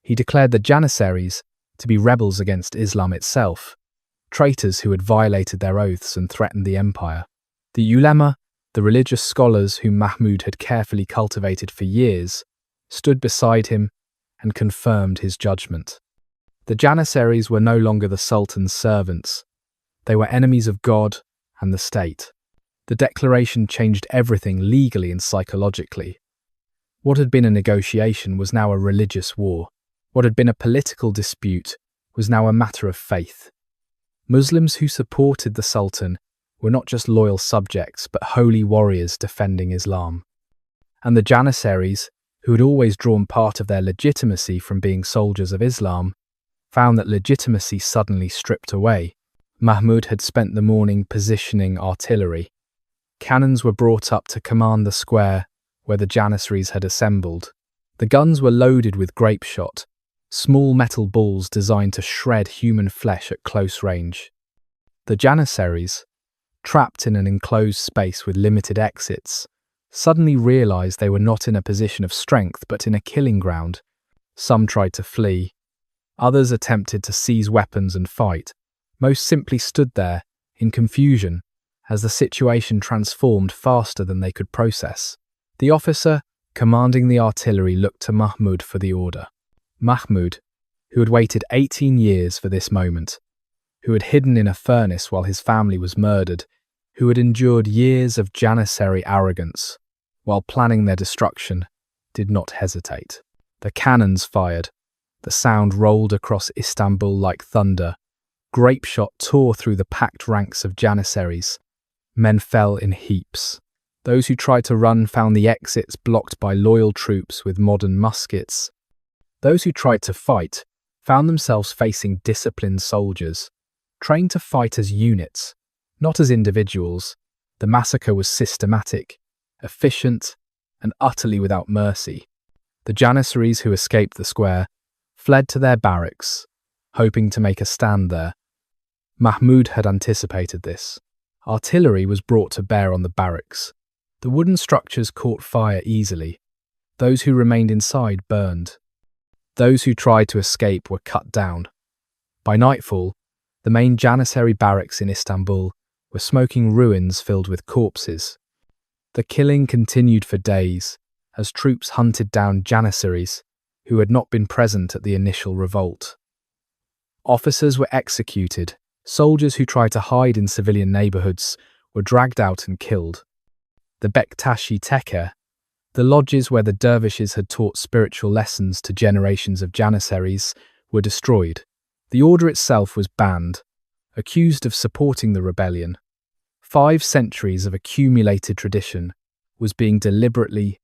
He declared the Janissaries to be rebels against Islam itself, traitors who had violated their oaths and threatened the empire. The ulema, the religious scholars whom Mahmud had carefully cultivated for years, stood beside him and confirmed his judgment. The Janissaries were no longer the Sultan's servants. They were enemies of God and the state. The declaration changed everything legally and psychologically. What had been a negotiation was now a religious war. What had been a political dispute was now a matter of faith. Muslims who supported the Sultan were not just loyal subjects, but holy warriors defending Islam. And the Janissaries, who had always drawn part of their legitimacy from being soldiers of Islam, found that legitimacy suddenly stripped away. Mahmud had spent the morning positioning artillery. Cannons were brought up to command the square where the Janissaries had assembled. The guns were loaded with grape shot, small metal balls designed to shred human flesh at close range. The Janissaries, trapped in an enclosed space with limited exits, suddenly realized they were not in a position of strength but in a killing ground. Some tried to flee. Others attempted to seize weapons and fight. Most simply stood there, in confusion, as the situation transformed faster than they could process. The officer commanding the artillery looked to Mahmud for the order. Mahmud, who had waited 18 years for this moment, who had hidden in a furnace while his family was murdered, who had endured years of Janissary arrogance while planning their destruction, did not hesitate. The cannons fired. The sound rolled across Istanbul like thunder. Grape shot tore through the packed ranks of Janissaries. Men fell in heaps. Those who tried to run found the exits blocked by loyal troops with modern muskets. Those who tried to fight found themselves facing disciplined soldiers, trained to fight as units, not as individuals. The massacre was systematic, efficient, and utterly without mercy. The Janissaries who escaped the square fled to their barracks, hoping to make a stand there. Mahmud had anticipated this. Artillery was brought to bear on the barracks. The wooden structures caught fire easily. Those who remained inside burned. Those who tried to escape were cut down. By nightfall, the main Janissary barracks in Istanbul were smoking ruins filled with corpses. The killing continued for days as troops hunted down Janissaries who had not been present at the initial revolt. Officers were executed. Soldiers who tried to hide in civilian neighborhoods were dragged out and killed. The Bektashi Tekke, the lodges where the dervishes had taught spiritual lessons to generations of Janissaries, were destroyed. The order itself was banned, accused of supporting the rebellion. 5 centuries of accumulated tradition was being deliberately,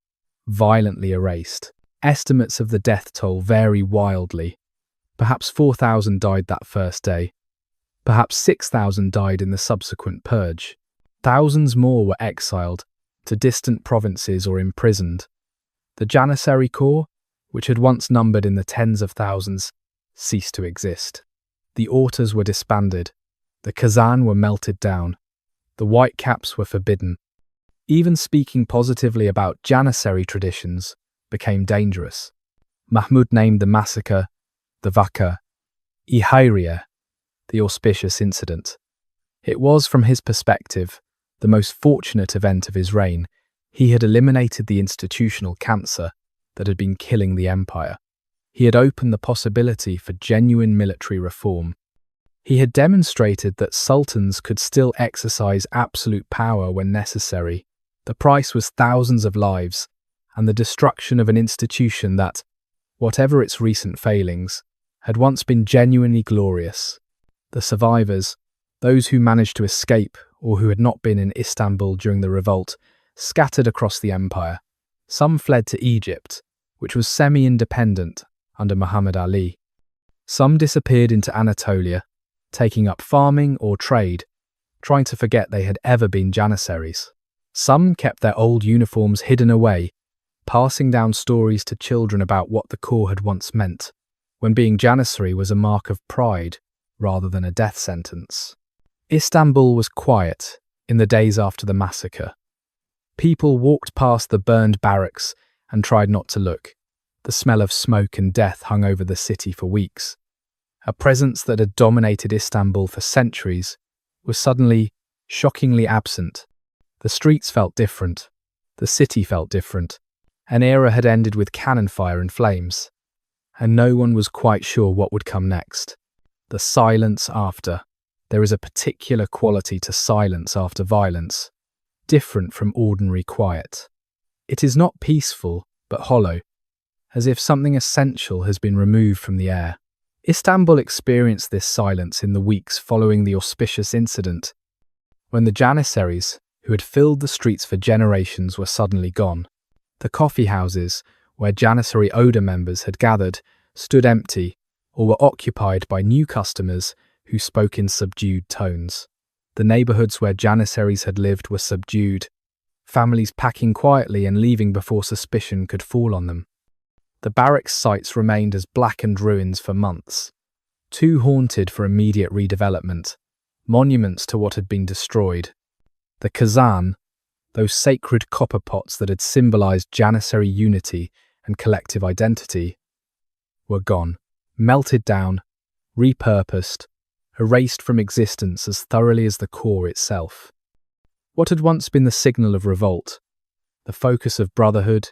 violently erased. Estimates of the death toll vary wildly. Perhaps 4,000 died that first day. Perhaps 6,000 died in the subsequent purge. Thousands more were exiled to distant provinces or imprisoned. The Janissary Corps, which had once numbered in the tens of thousands, ceased to exist. The Ortas were disbanded. The Kazan were melted down. The Whitecaps were forbidden. Even speaking positively about Janissary traditions became dangerous. Mahmud named the massacre the Vaka Ihairia, the auspicious incident. It was, from his perspective, the most fortunate event of his reign. He had eliminated the institutional cancer that had been killing the empire. He had opened the possibility for genuine military reform. He had demonstrated that sultans could still exercise absolute power when necessary. The price was thousands of lives and the destruction of an institution that, whatever its recent failings, had once been genuinely glorious. The survivors, those who managed to escape or who had not been in Istanbul during the revolt, scattered across the empire. Some fled to Egypt, which was semi-independent under Muhammad Ali. Some disappeared into Anatolia, taking up farming or trade, trying to forget they had ever been Janissaries. Some kept their old uniforms hidden away, passing down stories to children about what the corps had once meant, when being Janissary was a mark of pride rather than a death sentence. Istanbul was quiet in the days after the massacre. People walked past the burned barracks and tried not to look. The smell of smoke and death hung over the city for weeks. A presence that had dominated Istanbul for centuries was suddenly, shockingly absent. The streets felt different. The city felt different. An era had ended with cannon fire and flames, and no one was quite sure what would come next. The silence after. There is a particular quality to silence after violence, different from ordinary quiet. It is not peaceful, but hollow, as if something essential has been removed from the air. Istanbul experienced this silence in the weeks following the auspicious incident, when the Janissaries, who had filled the streets for generations, were suddenly gone. The coffee houses, where Janissary Oda members had gathered, stood empty or were occupied by new customers who spoke in subdued tones. The neighbourhoods where Janissaries had lived were subdued, families packing quietly and leaving before suspicion could fall on them. The barracks sites remained as blackened ruins for months, too haunted for immediate redevelopment, monuments to what had been destroyed. The Kazan, those sacred copper pots that had symbolised Janissary unity and collective identity, were gone, melted down, repurposed, erased from existence as thoroughly as the core itself. What had once been the signal of revolt, the focus of brotherhood,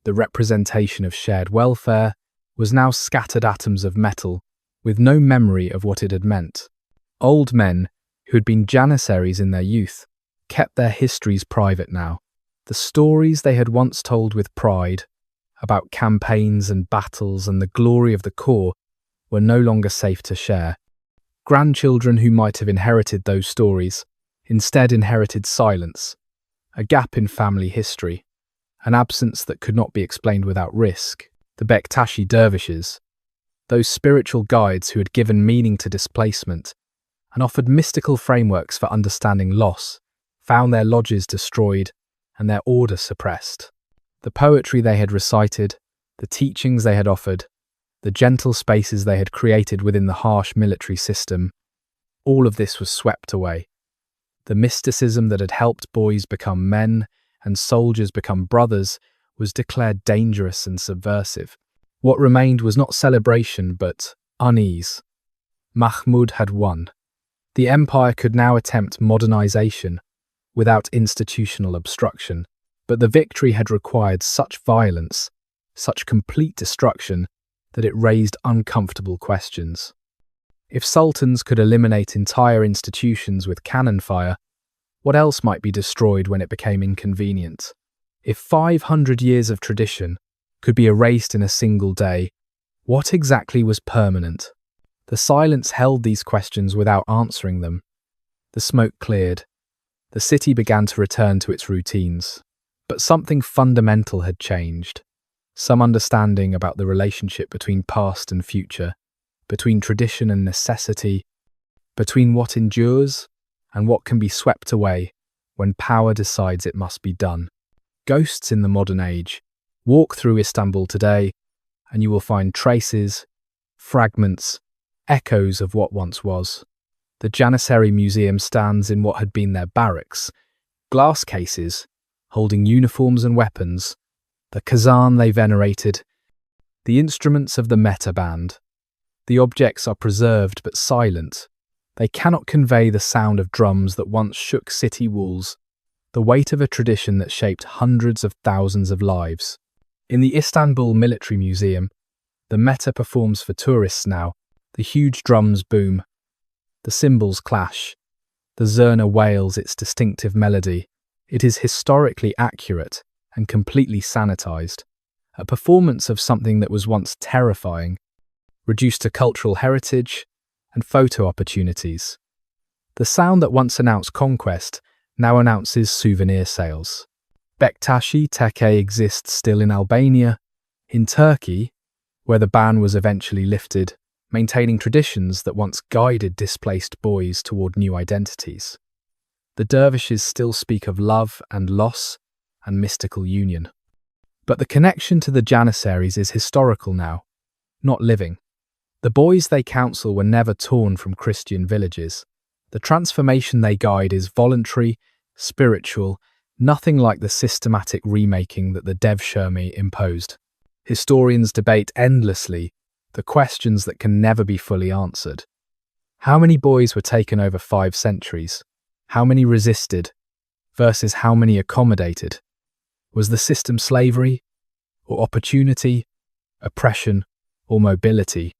the representation of shared welfare, was now scattered atoms of metal, with no memory of what it had meant. Old men, who had been Janissaries in their youth, kept their histories private now. The stories they had once told with pride, about campaigns and battles and the glory of the corps, were no longer safe to share. Grandchildren who might have inherited those stories, instead inherited silence, a gap in family history, an absence that could not be explained without risk. The Bektashi dervishes, those spiritual guides who had given meaning to displacement and offered mystical frameworks for understanding loss, found their lodges destroyed and their order suppressed. The poetry they had recited, the teachings they had offered, the gentle spaces they had created within the harsh military system, all of this was swept away. The mysticism that had helped boys become men and soldiers become brothers was declared dangerous and subversive. What remained was not celebration but unease. Mahmud had won. The empire could now attempt modernization without institutional obstruction, but the victory had required such violence, such complete destruction, that it raised uncomfortable questions. If sultans could eliminate entire institutions with cannon fire, what else might be destroyed when it became inconvenient? If 500 years of tradition could be erased in a single day, what exactly was permanent? The silence held these questions without answering them. The smoke cleared. The city began to return to its routines. But something fundamental had changed. Some understanding about the relationship between past and future, between tradition and necessity, between what endures and what can be swept away when power decides it must be done. Ghosts in the modern age. Walk through Istanbul today and you will find traces, fragments, echoes of what once was. The Janissary Museum stands in what had been their barracks, glass cases holding uniforms and weapons, the Kazan they venerated, the instruments of the Meta band. The objects are preserved but silent. They cannot convey the sound of drums that once shook city walls, the weight of a tradition that shaped hundreds of thousands of lives. In the Istanbul Military Museum, the Meta performs for tourists now. The huge drums boom, the cymbals clash, the zurna wails its distinctive melody. It is historically accurate and completely sanitized, a performance of something that was once terrifying, reduced to cultural heritage and photo opportunities. The sound that once announced conquest now announces souvenir sales. Bektashi Tekke exists still in Albania, in Turkey, where the ban was eventually lifted, maintaining traditions that once guided displaced boys toward new identities. The dervishes still speak of love and loss and mystical union. But the connection to the Janissaries is historical now, not living. The boys they counsel were never torn from Christian villages. The transformation they guide is voluntary, spiritual, nothing like the systematic remaking that the devshirme imposed. Historians debate endlessly the questions that can never be fully answered. How many boys were taken over 5 centuries? How many resisted? Versus how many accommodated? Was the system slavery, or opportunity, oppression, or mobility?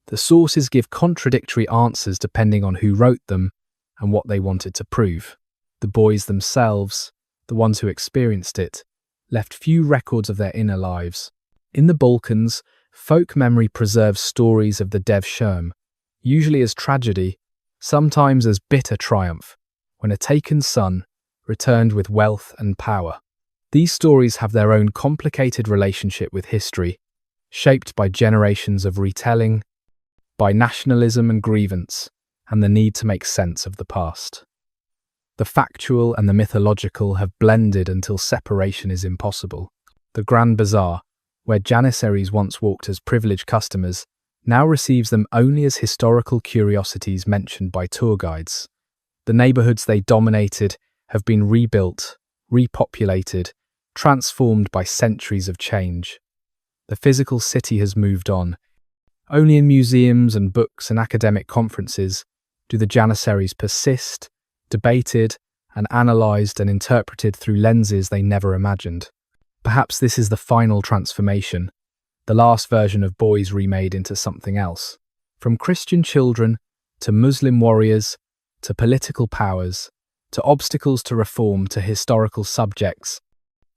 The sources give contradictory answers depending on who wrote them and what they wanted to prove. The boys themselves, the ones who experienced it, left few records of their inner lives. In the Balkans, folk memory preserves stories of the devshirme, usually as tragedy, sometimes as bitter triumph, when a taken son returned with wealth and power. These stories have their own complicated relationship with history, shaped by generations of retelling, by nationalism and grievance, and the need to make sense of the past. The factual and the mythological have blended until separation is impossible. The Grand Bazaar, where Janissaries once walked as privileged customers, now receives them only as historical curiosities mentioned by tour guides. The neighborhoods they dominated have been rebuilt, repopulated, transformed by centuries of change. The physical city has moved on. Only in museums and books and academic conferences do the Janissaries persist, debated and analysed and interpreted through lenses they never imagined. Perhaps this is the final transformation, the last version of boys remade into something else. From Christian children to Muslim warriors to political powers to obstacles to reform to historical subjects,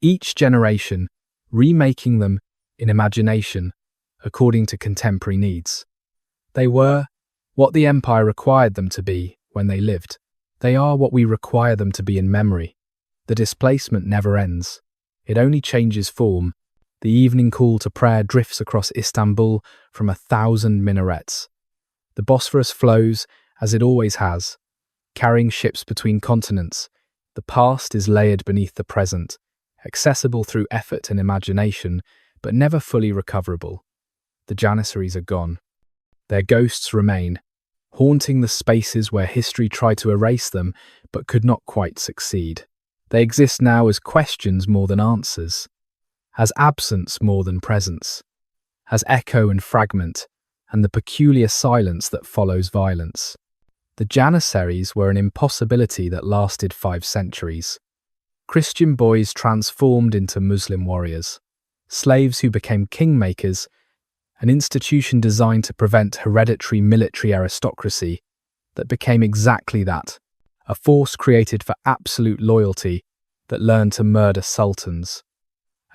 each generation remaking them in imagination according to contemporary needs. They were what the empire required them to be when they lived. They are what we require them to be in memory. The displacement never ends. It only changes form. The evening call to prayer drifts across Istanbul from 1,000 minarets. The Bosphorus flows, as it always has, carrying ships between continents. The past is layered beneath the present, accessible through effort and imagination, but never fully recoverable. The Janissaries are gone. Their ghosts remain, haunting the spaces where history tried to erase them, but could not quite succeed. They exist now as questions more than answers, as absence more than presence, as echo and fragment, and the peculiar silence that follows violence. The Janissaries were an impossibility that lasted 5 centuries. Christian boys transformed into Muslim warriors, slaves who became kingmakers, an institution designed to prevent hereditary military aristocracy that became exactly that, a force created for absolute loyalty that learned to murder sultans,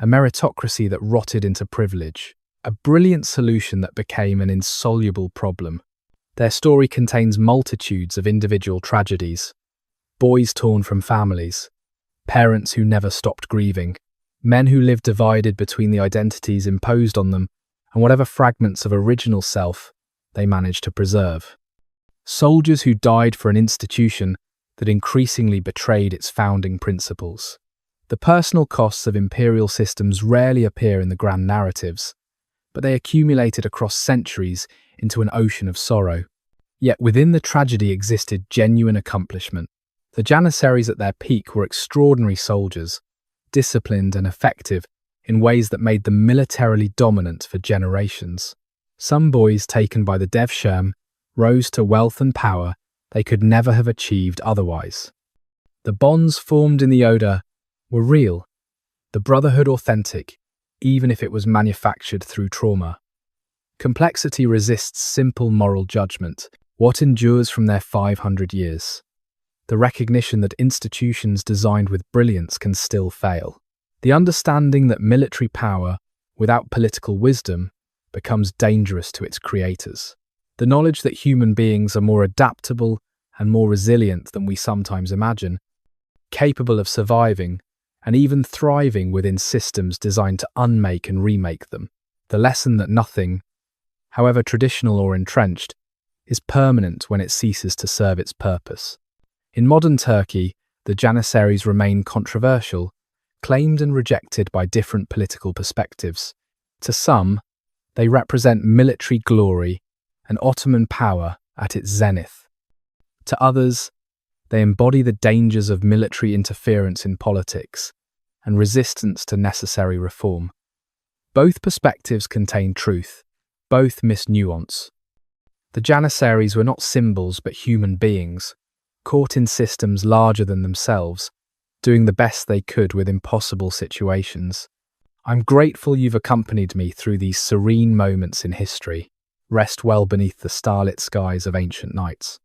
a meritocracy that rotted into privilege, a brilliant solution that became an insoluble problem. Their story contains multitudes of individual tragedies, boys torn from families, parents who never stopped grieving, men who lived divided between the identities imposed on them and whatever fragments of original self they managed to preserve. Soldiers who died for an institution that increasingly betrayed its founding principles. The personal costs of imperial systems rarely appear in the grand narratives, but they accumulated across centuries into an ocean of sorrow. Yet within the tragedy existed genuine accomplishment. The Janissaries at their peak were extraordinary soldiers, disciplined and effective in ways that made them militarily dominant for generations. Some boys taken by the devshirme rose to wealth and power they could never have achieved otherwise. The bonds formed in the Oda were real, the brotherhood authentic, even if it was manufactured through trauma. Complexity resists simple moral judgment, what endures from their 500 years. The recognition that institutions designed with brilliance can still fail. The understanding that military power, without political wisdom, becomes dangerous to its creators. The knowledge that human beings are more adaptable and more resilient than we sometimes imagine, capable of surviving and even thriving within systems designed to unmake and remake them. The lesson that nothing, however traditional or entrenched, is permanent when it ceases to serve its purpose. In modern Turkey, the Janissaries remain controversial, claimed and rejected by different political perspectives. To some, they represent military glory and Ottoman power at its zenith. To others, they embody the dangers of military interference in politics and resistance to necessary reform. Both perspectives contain truth, both miss nuance. The Janissaries were not symbols but human beings, caught in systems larger than themselves, doing the best they could with impossible situations. I'm grateful you've accompanied me through these serene moments in history. Rest well beneath the starlit skies of ancient nights.